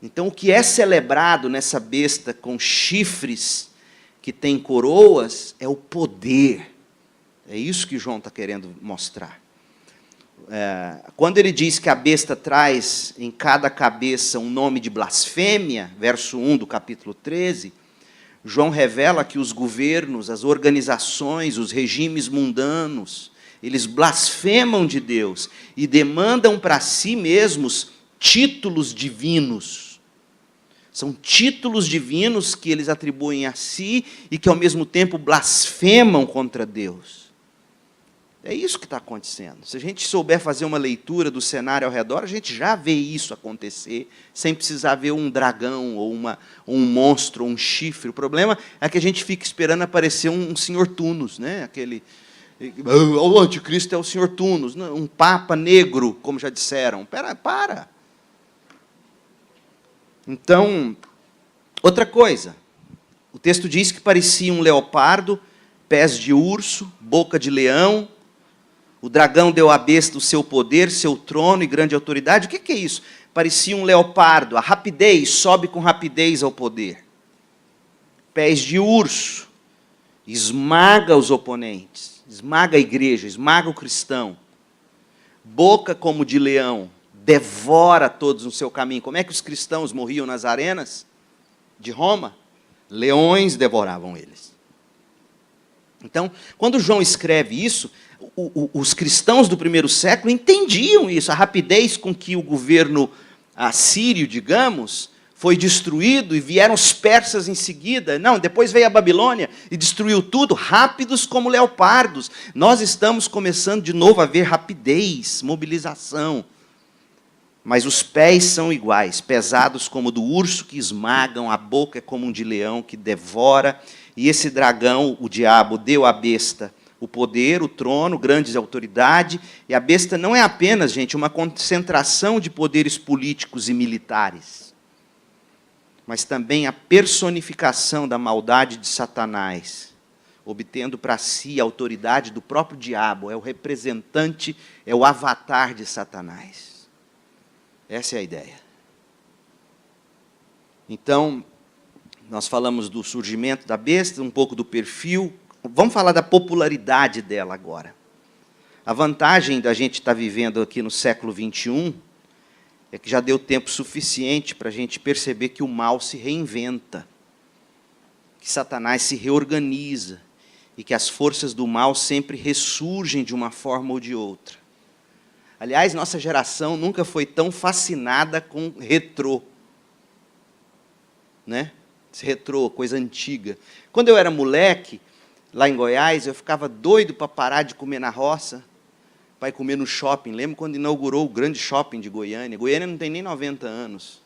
[SPEAKER 2] Então, o que é celebrado nessa besta com chifres que tem coroas é o poder. É isso que João está querendo mostrar. Quando ele diz que a besta traz em cada cabeça um nome de blasfêmia, verso 1 do capítulo 13, João revela que os governos, as organizações, os regimes mundanos, eles blasfemam de Deus e demandam para si mesmos títulos divinos. São títulos divinos que eles atribuem a si e que, ao mesmo tempo, blasfemam contra Deus. É isso que está acontecendo. Se a gente souber fazer uma leitura do cenário ao redor, a gente já vê isso acontecer, sem precisar ver um dragão, ou um monstro, ou um chifre. O problema é que a gente fica esperando aparecer um senhor Tunos, né? O anticristo é o senhor Tunos, um papa negro, como já disseram. Para. Então, outra coisa, o texto diz que parecia um leopardo, pés de urso, boca de leão. O dragão deu à besta o seu poder, seu trono e grande autoridade. O que é isso? Parecia um leopardo, a rapidez, sobe com rapidez ao poder. Pés de urso, esmaga os oponentes, esmaga a igreja, esmaga o cristão. Boca como de leão, devora todos no seu caminho. Como é que os cristãos morriam nas arenas de Roma? Leões devoravam eles. Então, quando João escreve isso, os cristãos do primeiro século entendiam isso, a rapidez com que o governo assírio, digamos, foi destruído e vieram os persas em seguida. Não, depois veio a Babilônia e destruiu tudo, rápidos como leopardos. Nós estamos começando de novo a ver rapidez, mobilização. Mas os pés são iguais, pesados como do urso que esmagam, a boca é como um de leão que devora. E esse dragão, o diabo, deu à besta o poder, o trono, grandes autoridade. E a besta não é apenas, gente, uma concentração de poderes políticos e militares, mas também a personificação da maldade de Satanás, obtendo para si a autoridade do próprio diabo. É o representante, é o avatar de Satanás. Essa é a ideia. Então, nós falamos do surgimento da besta, um pouco do perfil. Vamos falar da popularidade dela agora. A vantagem da gente estar vivendo aqui no século XXI é que já deu tempo suficiente para a gente perceber que o mal se reinventa. que Satanás se reorganiza e que as forças do mal sempre ressurgem de uma forma ou de outra. Aliás, nossa geração nunca foi tão fascinada com retrô. Né? Esse retrô, coisa antiga. Quando eu era moleque, lá em Goiás, eu ficava doido para parar de comer na roça, para ir comer no shopping. Lembro quando inaugurou o grande shopping de Goiânia. Goiânia não tem nem 90 anos,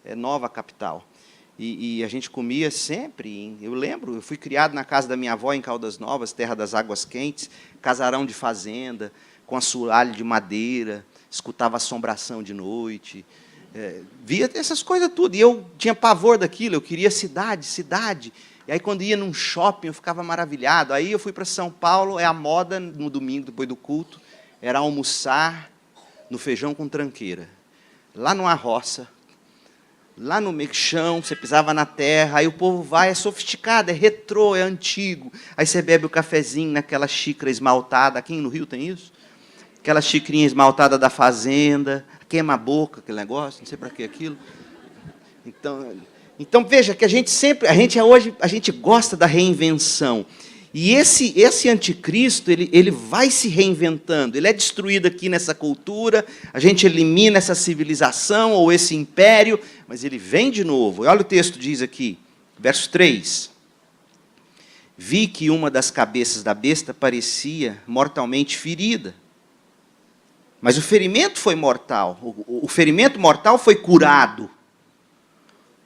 [SPEAKER 2] é nova capital. E a gente comia sempre. Eu lembro, eu fui criado na casa da minha avó em Caldas Novas, terra das águas quentes, casarão de fazenda, com assoalho de madeira, escutava assombração de noite, via essas coisas tudo. E eu tinha pavor daquilo, eu queria cidade, cidade. E aí, quando ia num shopping, eu ficava maravilhado. Aí eu fui para São Paulo, a moda, no domingo, depois do culto, era almoçar no feijão com tranqueira. Lá numa roça, lá no meio chão, você pisava na terra, aí o povo vai, é sofisticado, é retrô, é antigo. Aí você bebe o cafezinho naquela xícara esmaltada. Aqui no Rio tem isso? Aquela xicrinha esmaltada da fazenda, queima a boca, aquele negócio, não sei para que aquilo. Então veja que a gente gosta da reinvenção. E esse anticristo, ele vai se reinventando, ele é destruído aqui nessa cultura, a gente elimina essa civilização ou esse império, mas ele vem de novo. Olha o texto diz aqui, verso 3. Vi que uma das cabeças da besta parecia mortalmente ferida. Mas o ferimento foi mortal, o ferimento mortal foi curado.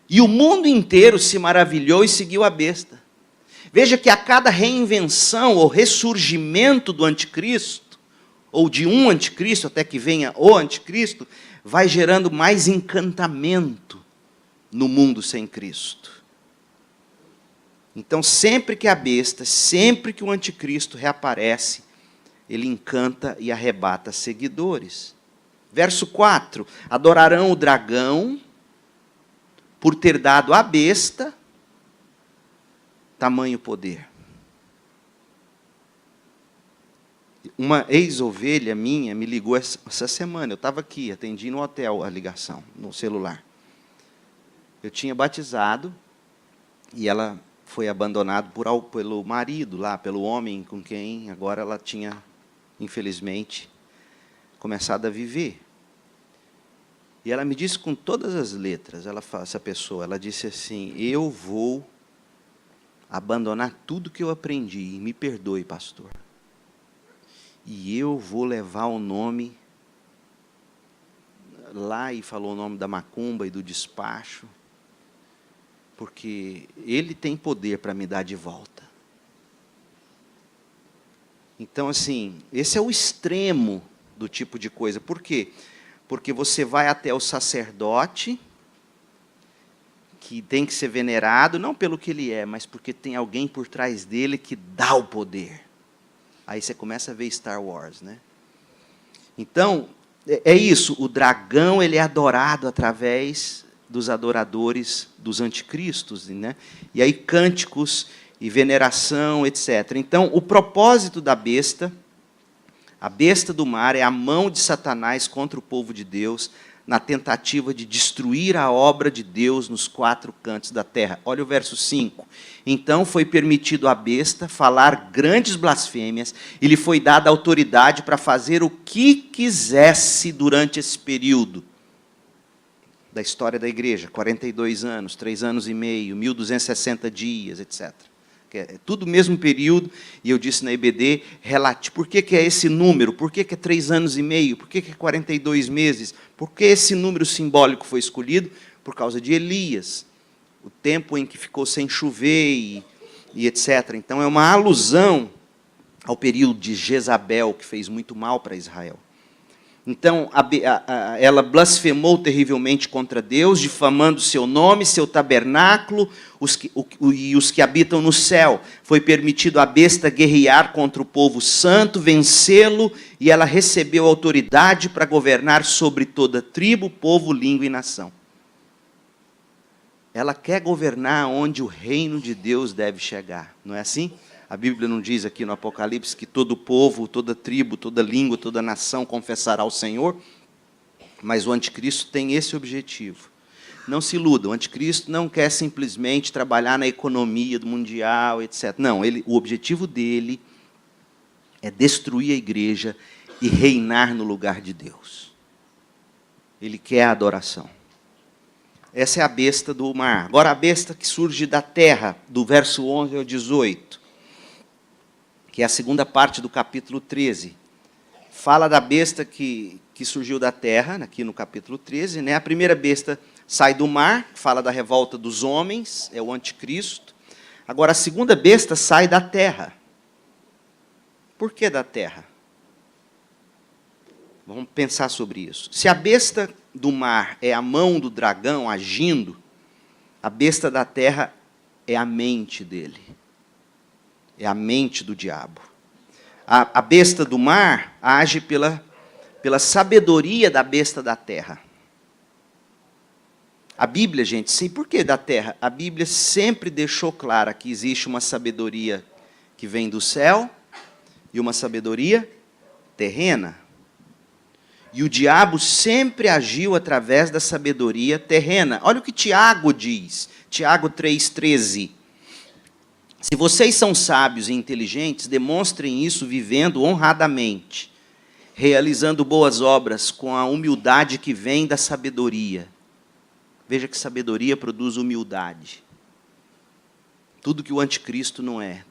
[SPEAKER 2] E o mundo inteiro se maravilhou e seguiu a besta. Veja que a cada reinvenção ou ressurgimento do anticristo, ou de um anticristo até que venha o anticristo, vai gerando mais encantamento no mundo sem Cristo. Então, sempre que a besta, sempre que o anticristo reaparece, ele encanta e arrebata seguidores. Verso 4, adorarão o dragão por ter dado à besta tamanho poder. Uma ex-ovelha minha me ligou essa semana, eu estava aqui, atendi no hotel a ligação, no celular. Eu tinha batizado e ela foi abandonada pelo marido lá, pelo homem com quem agora ela tinha, infelizmente, começado a viver. E ela me disse com todas as letras, essa pessoa, ela disse assim, eu vou abandonar tudo que eu aprendi, me perdoe, pastor. E eu vou levar o nome lá, e falou o nome da macumba e do despacho, porque ele tem poder para me dar de volta. Então, assim, esse é o extremo do tipo de coisa. Por quê? Porque você vai até o sacerdote, que tem que ser venerado, não pelo que ele é, mas porque tem alguém por trás dele que dá o poder. Aí você começa a ver Star Wars, né? Então, é isso, o dragão ele é adorado através dos adoradores dos anticristos, né? E aí cânticos e veneração, etc. Então, o propósito da besta, a besta do mar, é a mão de Satanás contra o povo de Deus, na tentativa de destruir a obra de Deus nos 4 cantos da terra. Olha o verso 5. Então foi permitido à besta falar grandes blasfêmias, e lhe foi dada autoridade para fazer o que quisesse durante esse período da história da igreja, 42 anos, 3 anos e meio, 1.260 dias, etc. É tudo o mesmo período, e eu disse na EBD, por que é esse número? Por que é 3 anos e meio? Por que é 42 meses? Por que esse número simbólico foi escolhido? Por causa de Elias, o tempo em que ficou sem chover e etc. Então é uma alusão ao período de Jezabel, que fez muito mal para Israel. Então, ela blasfemou terrivelmente contra Deus, difamando seu nome, seu tabernáculo, e os que habitam no céu. Foi permitido à besta guerrear contra o povo santo, vencê-lo, e ela recebeu autoridade para governar sobre toda tribo, povo, língua e nação. Ela quer governar onde o reino de Deus deve chegar, não é assim? A Bíblia não diz aqui no Apocalipse que todo povo, toda tribo, toda língua, toda nação confessará ao Senhor? Mas o anticristo tem esse objetivo. Não se iluda, o anticristo não quer simplesmente trabalhar na economia do mundial, etc. Não, o objetivo dele é destruir a igreja e reinar no lugar de Deus. Ele quer a adoração. Essa é a besta do mar. Agora a besta que surge da terra, do verso 11 ao 18, que é a segunda parte do capítulo 13. Fala da besta que surgiu da terra, aqui no capítulo 13. Né? A primeira besta sai do mar, fala da revolta dos homens, é o anticristo. Agora a segunda besta sai da terra. Por que da terra? Vamos pensar sobre isso. Se a besta do mar é a mão do dragão agindo, a besta da terra é a mente dele. É a mente do diabo. A besta do mar age pela sabedoria da besta da terra. A Bíblia, gente, sim, por que da terra? A Bíblia sempre deixou clara que existe uma sabedoria que vem do céu e uma sabedoria terrena. E o diabo sempre agiu através da sabedoria terrena. Olha o que Tiago diz, Tiago 3,13. Se vocês são sábios e inteligentes, demonstrem isso vivendo honradamente, realizando boas obras com a humildade que vem da sabedoria. Veja que sabedoria produz humildade. Tudo que o anticristo não é,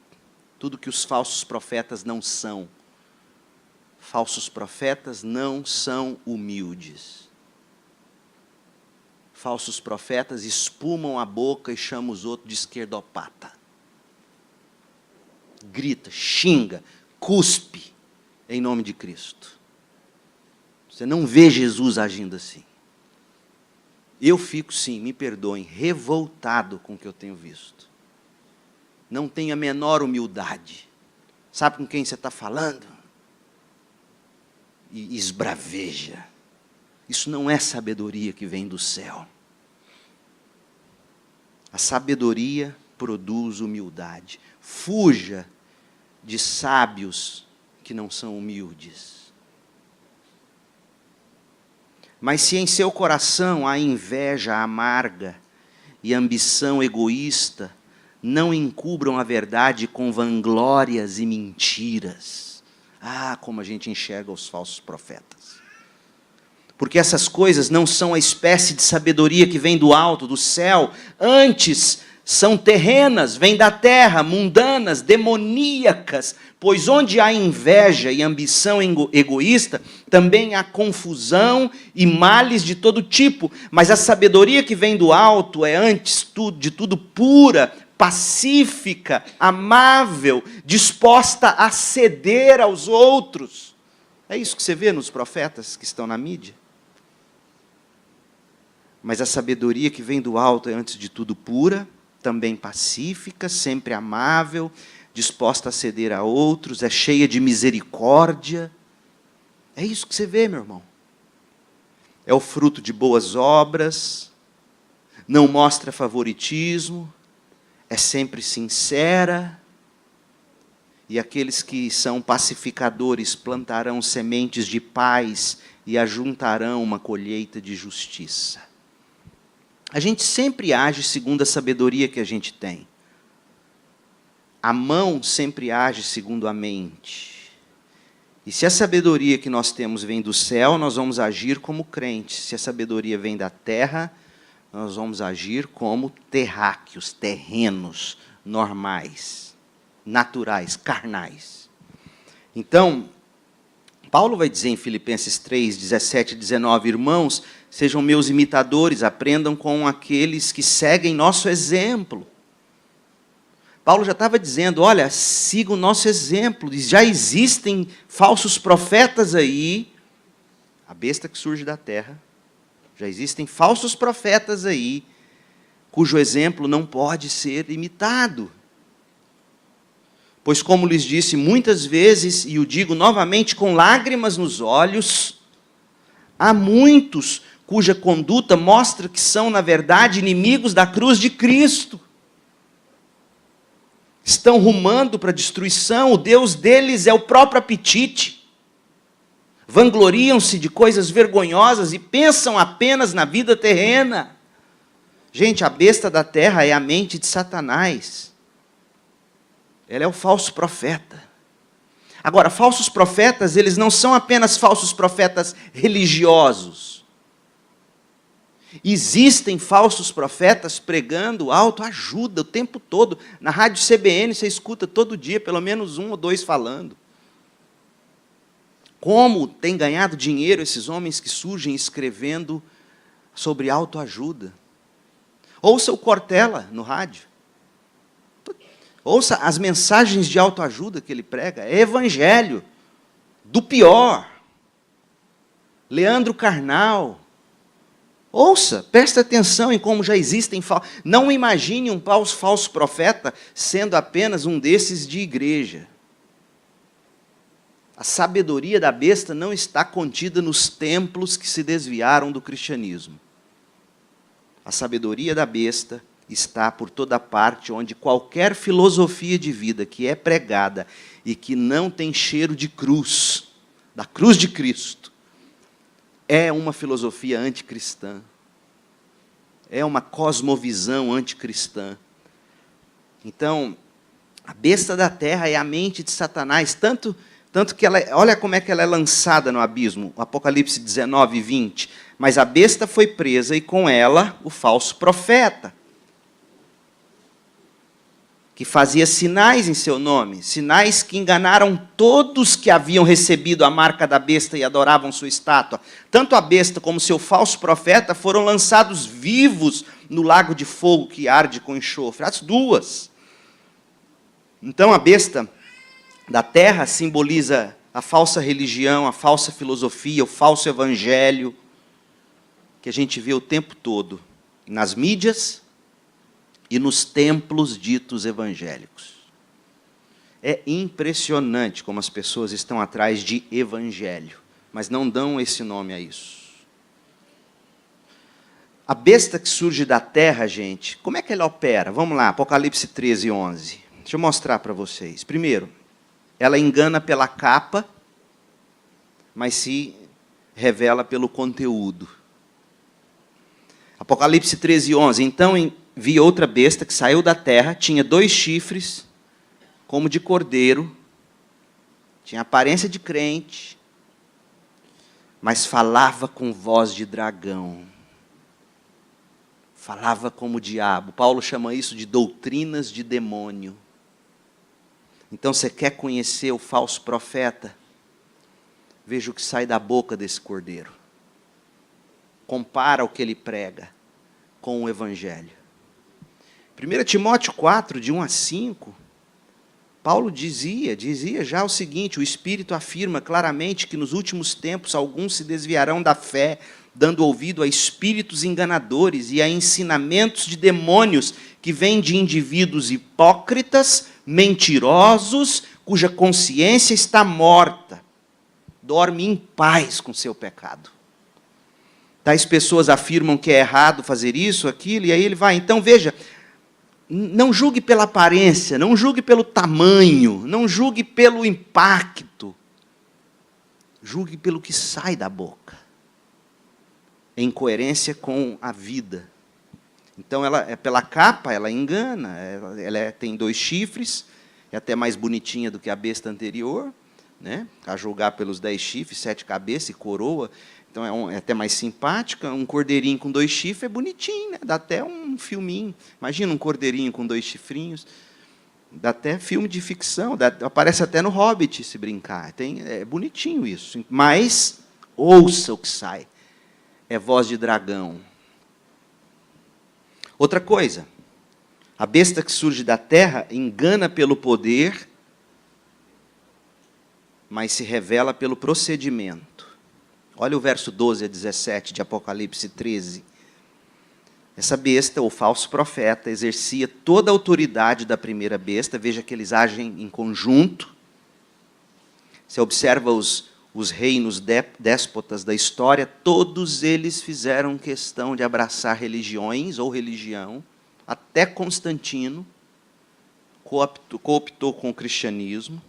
[SPEAKER 2] tudo que os falsos profetas não são. Falsos profetas não são humildes. Falsos profetas espumam a boca e chamam os outros de esquerdopata. Grita, xinga, cuspe em nome de Cristo. Você não vê Jesus agindo assim. Eu fico, sim, me perdoem, revoltado com o que eu tenho visto. Não tenho a menor humildade. Sabe com quem você está falando? E esbraveja. Isso não é sabedoria que vem do céu. A sabedoria produz humildade. Fuja de sábios que não são humildes. Mas se em seu coração há inveja amarga e ambição egoísta, não encubram a verdade com vanglórias e mentiras. Ah, como a gente enxerga os falsos profetas. Porque essas coisas não são a espécie de sabedoria que vem do alto, do céu. Antes, são terrenas, vêm da terra, mundanas, demoníacas. Pois onde há inveja e ambição egoísta, também há confusão e males de todo tipo. Mas a sabedoria que vem do alto é, antes de tudo, pura, pacífica, amável, disposta a ceder aos outros. É isso que você vê nos profetas que estão na mídia? Mas a sabedoria que vem do alto é, antes de tudo, pura, também pacífica, sempre amável, disposta a ceder a outros, é cheia de misericórdia. É isso que você vê, meu irmão. É o fruto de boas obras, não mostra favoritismo, é sempre sincera. E aqueles que são pacificadores plantarão sementes de paz e ajuntarão uma colheita de justiça. A gente sempre age segundo a sabedoria que a gente tem. A mão sempre age segundo a mente. E se a sabedoria que nós temos vem do céu, nós vamos agir como crentes. Se a sabedoria vem da terra, nós vamos agir como terráqueos, terrenos, normais, naturais, carnais. Então, Paulo vai dizer em Filipenses 3, 17 e 19, irmãos, sejam meus imitadores, aprendam com aqueles que seguem nosso exemplo. Paulo já estava dizendo, olha, siga o nosso exemplo, já existem falsos profetas aí, a besta que surge da terra, já existem falsos profetas aí, cujo exemplo não pode ser imitado. Pois, como lhes disse muitas vezes, e o digo novamente com lágrimas nos olhos, há muitos cuja conduta mostra que são, na verdade, inimigos da cruz de Cristo. Estão rumando para a destruição, o Deus deles é o próprio apetite. Vangloriam-se de coisas vergonhosas e pensam apenas na vida terrena. Gente, a besta da terra é a mente de Satanás. Ela é o falso profeta. Agora, falsos profetas, eles não são apenas falsos profetas religiosos. Existem falsos profetas pregando autoajuda o tempo todo. Na rádio CBN você escuta todo dia, pelo menos 1 ou 2 falando. Como tem ganhado dinheiro esses homens que surgem escrevendo sobre autoajuda? Ouça o Cortella no rádio. Ouça as mensagens de autoajuda que ele prega. É evangelho do pior. Leandro Carnal. Ouça, preste atenção em como já existem falsos. Não imagine um falso profeta sendo apenas um desses de igreja. A sabedoria da besta não está contida nos templos que se desviaram do cristianismo. A sabedoria da besta está por toda parte, onde qualquer filosofia de vida que é pregada e que não tem cheiro de cruz, da cruz de Cristo, é uma filosofia anticristã. É uma cosmovisão anticristã. Então, a besta da terra é a mente de Satanás, tanto que ela, olha como é que ela é lançada no abismo, Apocalipse 19, 20. Mas a besta foi presa e com ela o falso profeta, que fazia sinais em seu nome, sinais que enganaram todos que haviam recebido a marca da besta e adoravam sua estátua. Tanto a besta como seu falso profeta foram lançados vivos no lago de fogo que arde com enxofre. As duas. Então a besta da terra simboliza a falsa religião, a falsa filosofia, o falso evangelho, que a gente vê o tempo todo nas mídias e nos templos ditos evangélicos. É impressionante como as pessoas estão atrás de evangelho, mas não dão esse nome a isso. A besta que surge da terra, gente, como é que ela opera? Vamos lá, Apocalipse 13, 11. Deixa eu mostrar para vocês. Primeiro, ela engana pela capa, mas se revela pelo conteúdo. Apocalipse 13, 11. Então vi outra besta que saiu da terra, tinha 2 chifres, como de cordeiro, tinha aparência de crente, mas falava com voz de dragão. Falava como o diabo. Paulo chama isso de doutrinas de demônio. Então, você quer conhecer o falso profeta? Veja o que sai da boca desse cordeiro. Compara o que ele prega com o evangelho. 1 Timóteo 4, de 1 a 5, Paulo dizia já o seguinte: o Espírito afirma claramente que nos últimos tempos alguns se desviarão da fé, dando ouvido a espíritos enganadores e a ensinamentos de demônios que vêm de indivíduos hipócritas, mentirosos, cuja consciência está morta. Dorme em paz com seu pecado. Tais pessoas afirmam que é errado fazer isso, aquilo, e aí ele vai. Então, veja, não julgue pela aparência, não julgue pelo tamanho, não julgue pelo impacto. Julgue pelo que sai da boca, em coerência com a vida. Então, ela é pela capa, ela engana, ela tem 2 chifres, é até mais bonitinha do que a besta anterior, né? A julgar pelos 10 chifres, 7 cabeças e coroa. Então, é até mais simpática. Um cordeirinho com 2 chifres é bonitinho, né? Dá até um filminho. Imagina um cordeirinho com 2 chifrinhos. Dá até filme de ficção. Aparece até no Hobbit, se brincar. É bonitinho isso. Mas, ouça o que sai. É voz de dragão. Outra coisa. A besta que surge da terra engana pelo poder, mas se revela pelo procedimento. Olha o verso 12 a 17 de Apocalipse 13. Essa besta, ou falso profeta, exercia toda a autoridade da primeira besta. Veja que eles agem em conjunto. Você observa os reinos déspotas da história, todos eles fizeram questão de abraçar religiões ou religião. Até Constantino cooptou com o cristianismo.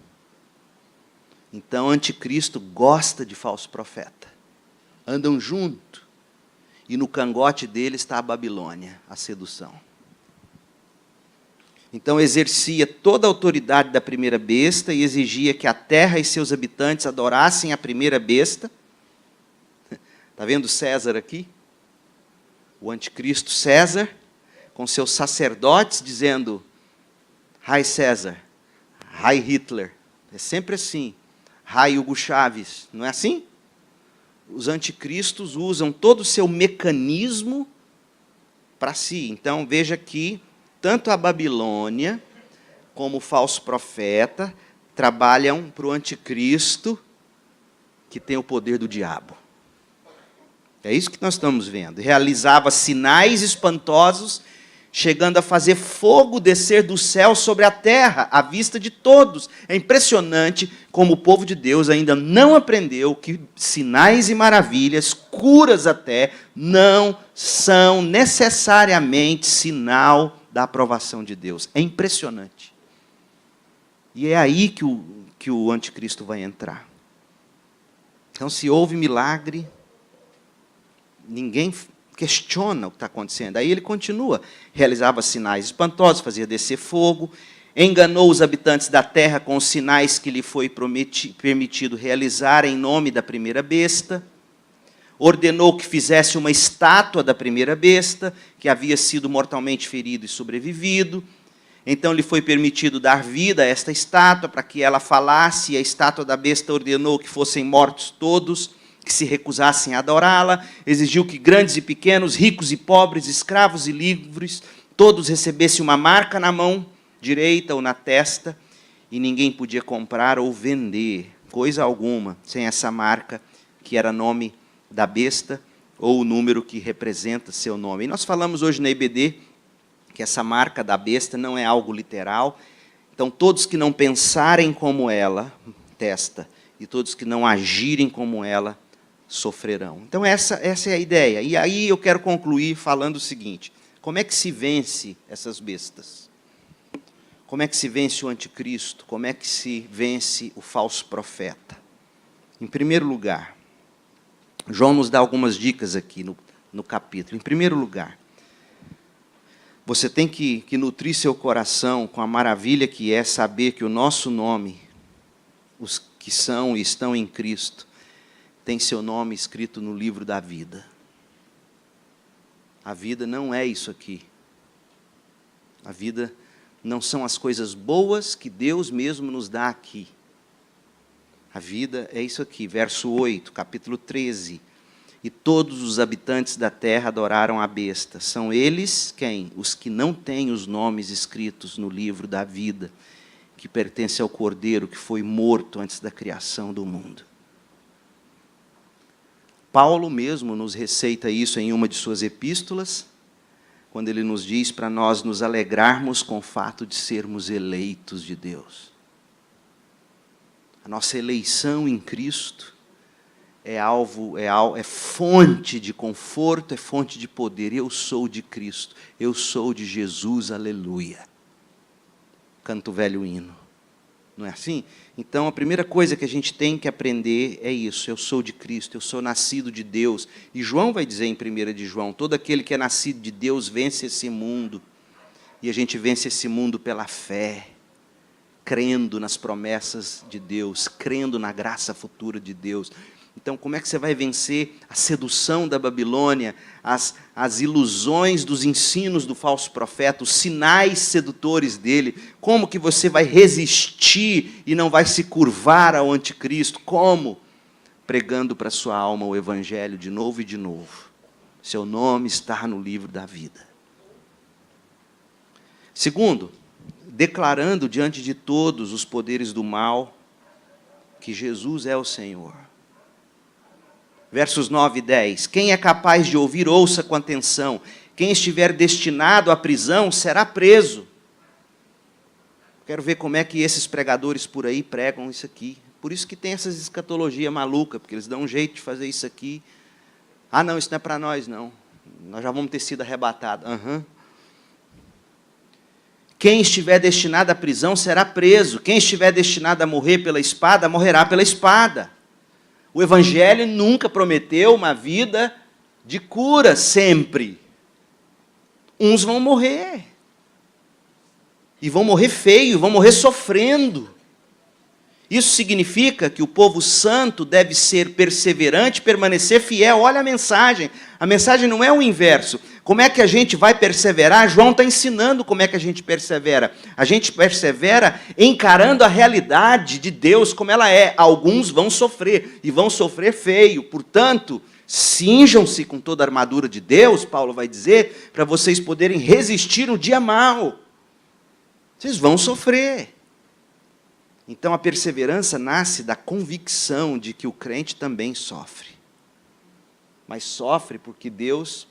[SPEAKER 2] Então, anticristo gosta de falso profeta. Andam junto. e no cangote dele está a Babilônia, a sedução. Então exercia toda a autoridade da primeira besta e exigia que a terra e seus habitantes adorassem a primeira besta. Está vendo César aqui? O anticristo César, com seus sacerdotes dizendo: Heil César, Heil Hitler. É sempre assim. Heil Hugo Chávez. Não é assim? Os anticristos usam todo o seu mecanismo para si. Então, veja que tanto a Babilônia como o falso profeta trabalham para o anticristo, que tem o poder do diabo. É isso que nós estamos vendo. Realizava sinais espantosos, chegando a fazer fogo descer do céu sobre a terra, à vista de todos. É impressionante como o povo de Deus ainda não aprendeu que sinais e maravilhas, curas até, não são necessariamente sinal da aprovação de Deus. É impressionante. E é aí que o anticristo vai entrar. Então, se houve milagre, ninguém questiona o que está acontecendo. Aí ele continua. Realizava sinais espantosos, fazia descer fogo, enganou os habitantes da terra com os sinais que lhe foi permitido realizar em nome da primeira besta. Ordenou que fizesse uma estátua da primeira besta, que havia sido mortalmente ferido e sobrevivido. Então lhe foi permitido dar vida a esta estátua, para que ela falasse, e a estátua da besta ordenou que fossem mortos todos, que se recusassem a adorá-la. Exigiu que grandes e pequenos, ricos e pobres, escravos e livres, todos recebessem uma marca na mão direita ou na testa, e ninguém podia comprar ou vender coisa alguma sem essa marca, que era nome da besta, ou o número que representa seu nome. E nós falamos hoje na IBD que essa marca da besta não é algo literal. Então, todos que não pensarem como ela, testa, e todos que não agirem como ela, sofrerão. Então, essa é a ideia. E aí eu quero concluir falando o seguinte: como é que se vence essas bestas? Como é que se vence o anticristo? Como é que se vence o falso profeta? Em primeiro lugar, João nos dá algumas dicas aqui no capítulo. Em primeiro lugar, você tem que nutrir seu coração com a maravilha que é saber que o nosso nome, os que são e estão em Cristo, tem seu nome escrito no livro da vida. A vida não é isso aqui. A vida não são as coisas boas que Deus mesmo nos dá aqui. A vida é isso aqui, verso 8, capítulo 13. E todos os habitantes da terra adoraram a besta. São eles quem? Os que não têm os nomes escritos no livro da vida, que pertence ao Cordeiro, que foi morto antes da criação do mundo. Paulo mesmo nos receita isso em uma de suas epístolas, quando ele nos diz para nós nos alegrarmos com o fato de sermos eleitos de Deus. A nossa eleição em Cristo é fonte de conforto, é fonte de poder. Eu sou de Cristo, eu sou de Jesus, aleluia. Canta o velho hino. Não é assim? Então, a primeira coisa que a gente tem que aprender é isso: eu sou de Cristo, eu sou nascido de Deus. E João vai dizer em 1 de João, todo aquele que é nascido de Deus vence esse mundo. E a gente vence esse mundo pela fé, crendo nas promessas de Deus, crendo na graça futura de Deus. Então, como é que você vai vencer a sedução da Babilônia, as ilusões dos ensinos do falso profeta, os sinais sedutores dele? Como que você vai resistir e não vai se curvar ao anticristo? Como? Pregando para a sua alma o evangelho de novo e de novo. Seu nome está no livro da vida. Segundo, declarando diante de todos os poderes do mal que Jesus é o Senhor. Versos 9 e 10. Quem é capaz de ouvir, ouça com atenção. Quem estiver destinado à prisão será preso. Quero ver como é que esses pregadores por aí pregam isso aqui. Por isso que tem essas escatologias malucas, porque eles dão um jeito de fazer isso aqui. Ah, não, isso não é para nós, não. Nós já vamos ter sido arrebatados. Quem estiver destinado à prisão será preso. Quem estiver destinado a morrer pela espada, morrerá pela espada. O Evangelho nunca prometeu uma vida de cura sempre. Uns vão morrer. E vão morrer feio, vão morrer sofrendo. Isso significa que o povo santo deve ser perseverante, permanecer fiel. Olha a mensagem. A mensagem não é o inverso. Como é que a gente vai perseverar? João está ensinando como é que a gente persevera. A gente persevera encarando a realidade de Deus como ela é. Alguns vão sofrer, e vão sofrer feio. Portanto, cinjam-se com toda a armadura de Deus, Paulo vai dizer, para vocês poderem resistir no dia mau. Vocês vão sofrer. Então a perseverança nasce da convicção de que o crente também sofre. Mas sofre porque Deus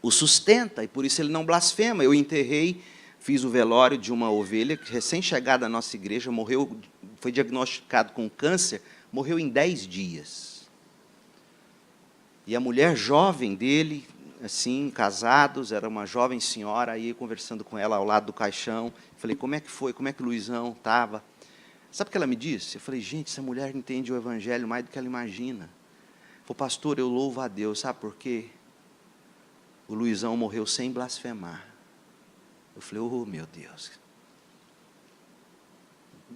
[SPEAKER 2] o sustenta, e por isso ele não blasfema. Eu enterrei, fiz o velório de uma ovelha que recém-chegada à nossa igreja, morreu, foi diagnosticado com câncer, morreu em 10 dias. E a mulher jovem dele, assim, casados, era uma jovem senhora, aí conversando com ela ao lado do caixão, falei, como é que foi, como é que o Luizão estava? Sabe o que ela me disse? Eu falei, gente, essa mulher entende o evangelho mais do que ela imagina. Falei, pastor, eu louvo a Deus, sabe por quê? O Luizão morreu sem blasfemar. Eu falei, oh meu Deus.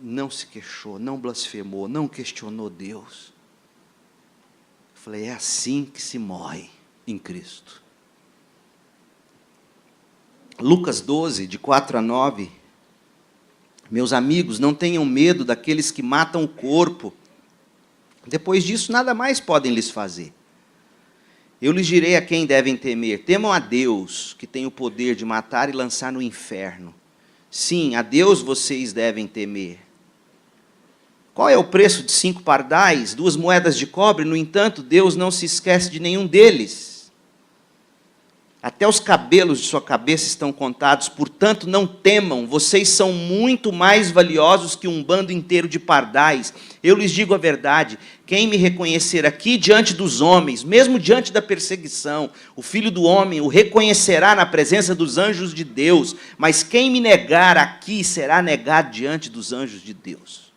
[SPEAKER 2] Não se queixou, não blasfemou, não questionou Deus. Eu falei, é assim que se morre em Cristo. Lucas 12, de 4 a 9. Meus amigos, não tenham medo daqueles que matam o corpo. Depois disso, nada mais podem lhes fazer. Eu lhes direi a quem devem temer. Temam a Deus, que tem o poder de matar e lançar no inferno. Sim, a Deus vocês devem temer. Qual é o preço de 5 pardais? 2 moedas de cobre? No entanto, Deus não se esquece de nenhum deles. Até os cabelos de sua cabeça estão contados, portanto não temam, vocês são muito mais valiosos que um bando inteiro de pardais. Eu lhes digo a verdade, quem me reconhecer aqui diante dos homens, mesmo diante da perseguição, o Filho do Homem o reconhecerá na presença dos anjos de Deus, mas quem me negar aqui será negado diante dos anjos de Deus.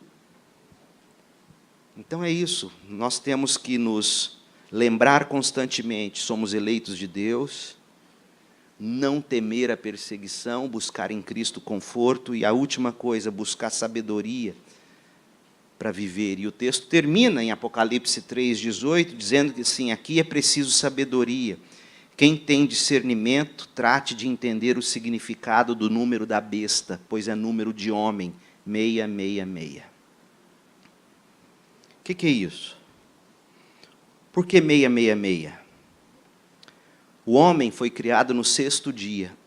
[SPEAKER 2] Então é isso, nós temos que nos lembrar constantemente, somos eleitos de Deus, não temer a perseguição, buscar em Cristo conforto, e a última coisa, buscar sabedoria para viver. E o texto termina em Apocalipse 3,18, dizendo que sim, aqui é preciso sabedoria. Quem tem discernimento, trate de entender o significado do número da besta, pois é número de homem, 666. O que é isso? Por que 666? O homem foi criado no 6º dia.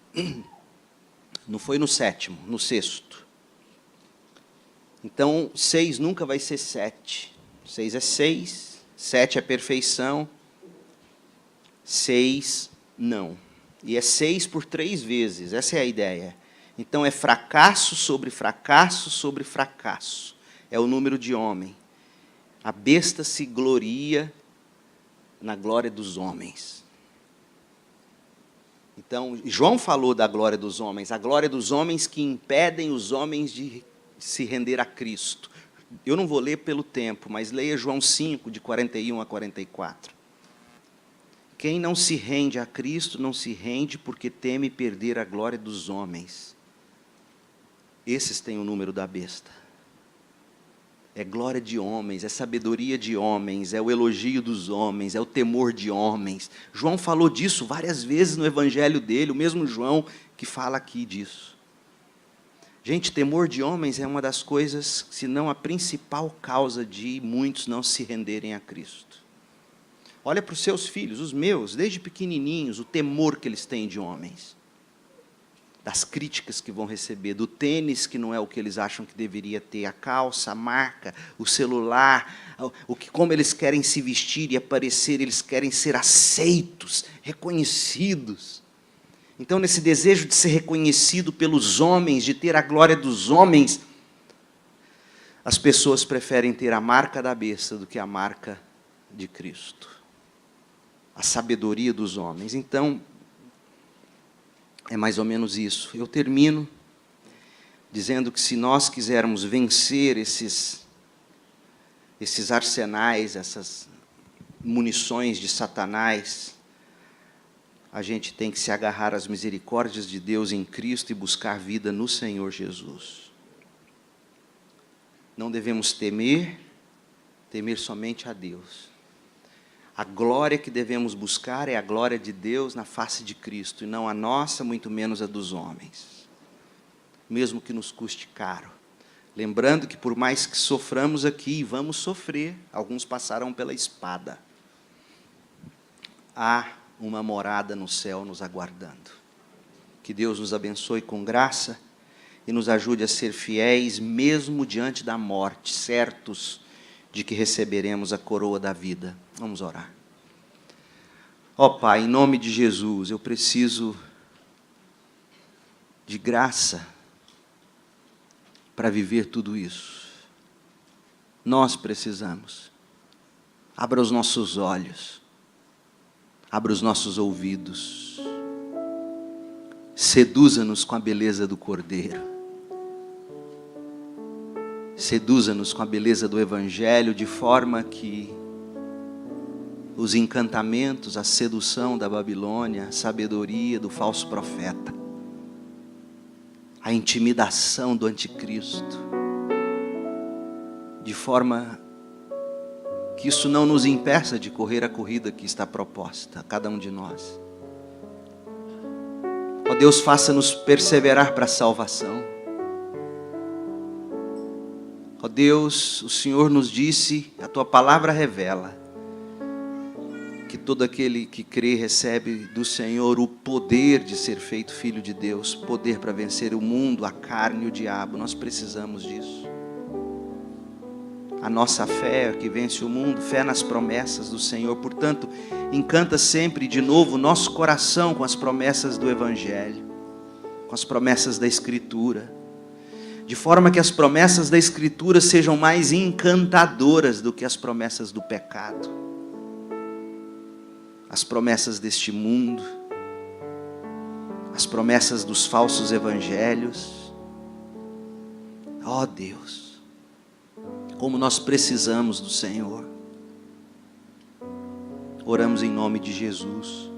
[SPEAKER 2] Não foi no 7º, no 6º. Então, 6 nunca vai ser 7. 6 é 6, 7 é perfeição, 6 não. E é 6 por 3 vezes, essa é a ideia. Então, é fracasso sobre fracasso sobre fracasso. É o número de homem. A besta se gloria na glória dos homens. Então, João falou da glória dos homens, a glória dos homens que impedem os homens de se render a Cristo. Eu não vou ler pelo tempo, mas leia João 5, de 41 a 44. Quem não se rende a Cristo, não se rende porque teme perder a glória dos homens. Esses têm o número da besta. É glória de homens, é sabedoria de homens, é o elogio dos homens, é o temor de homens. João falou disso várias vezes no evangelho dele, o mesmo João que fala aqui disso. Gente, temor de homens é uma das coisas, se não a principal causa de muitos não se renderem a Cristo. Olha para os seus filhos, os meus, desde pequenininhos, o temor que eles têm de homens. Das críticas que vão receber, do tênis que não é o que eles acham que deveria ter, a calça, a marca, o celular, como eles querem se vestir e aparecer, eles querem ser aceitos, reconhecidos. Então, nesse desejo de ser reconhecido pelos homens, de ter a glória dos homens, as pessoas preferem ter a marca da besta do que a marca de Cristo. A sabedoria dos homens. Então, é mais ou menos isso. Eu termino dizendo que se nós quisermos vencer esses arsenais, essas munições de Satanás, a gente tem que se agarrar às misericórdias de Deus em Cristo e buscar vida no Senhor Jesus. Não devemos temer somente a Deus. A glória que devemos buscar é a glória de Deus na face de Cristo, e não a nossa, muito menos a dos homens. Mesmo que nos custe caro. Lembrando que por mais que soframos aqui, e vamos sofrer, alguns passarão pela espada, há uma morada no céu nos aguardando. Que Deus nos abençoe com graça e nos ajude a ser fiéis, mesmo diante da morte, certos de que receberemos a coroa da vida. Vamos orar. Ó Pai, em nome de Jesus, eu preciso de graça para viver tudo isso. Nós precisamos. Abra os nossos olhos. Abra os nossos ouvidos. Seduza-nos com a beleza do Cordeiro. Seduza-nos com a beleza do Evangelho, de forma que os encantamentos, a sedução da Babilônia, a sabedoria do falso profeta, a intimidação do anticristo, de forma que isso não nos impeça de correr a corrida que está proposta a cada um de nós. Ó Deus, faça-nos perseverar para a salvação. Ó Deus, o Senhor nos disse, a Tua palavra revela, que todo aquele que crê recebe do Senhor o poder de ser feito filho de Deus, poder para vencer o mundo, a carne e o diabo. Nós precisamos disso. A nossa fé é que vence o mundo, fé nas promessas do Senhor. Portanto, encanta sempre de novo o nosso coração com as promessas do Evangelho, com as promessas da Escritura, de forma que as promessas da Escritura sejam mais encantadoras do que as promessas do pecado, as promessas deste mundo, as promessas dos falsos evangelhos. Ó Deus, como nós precisamos do Senhor. Oramos em nome de Jesus.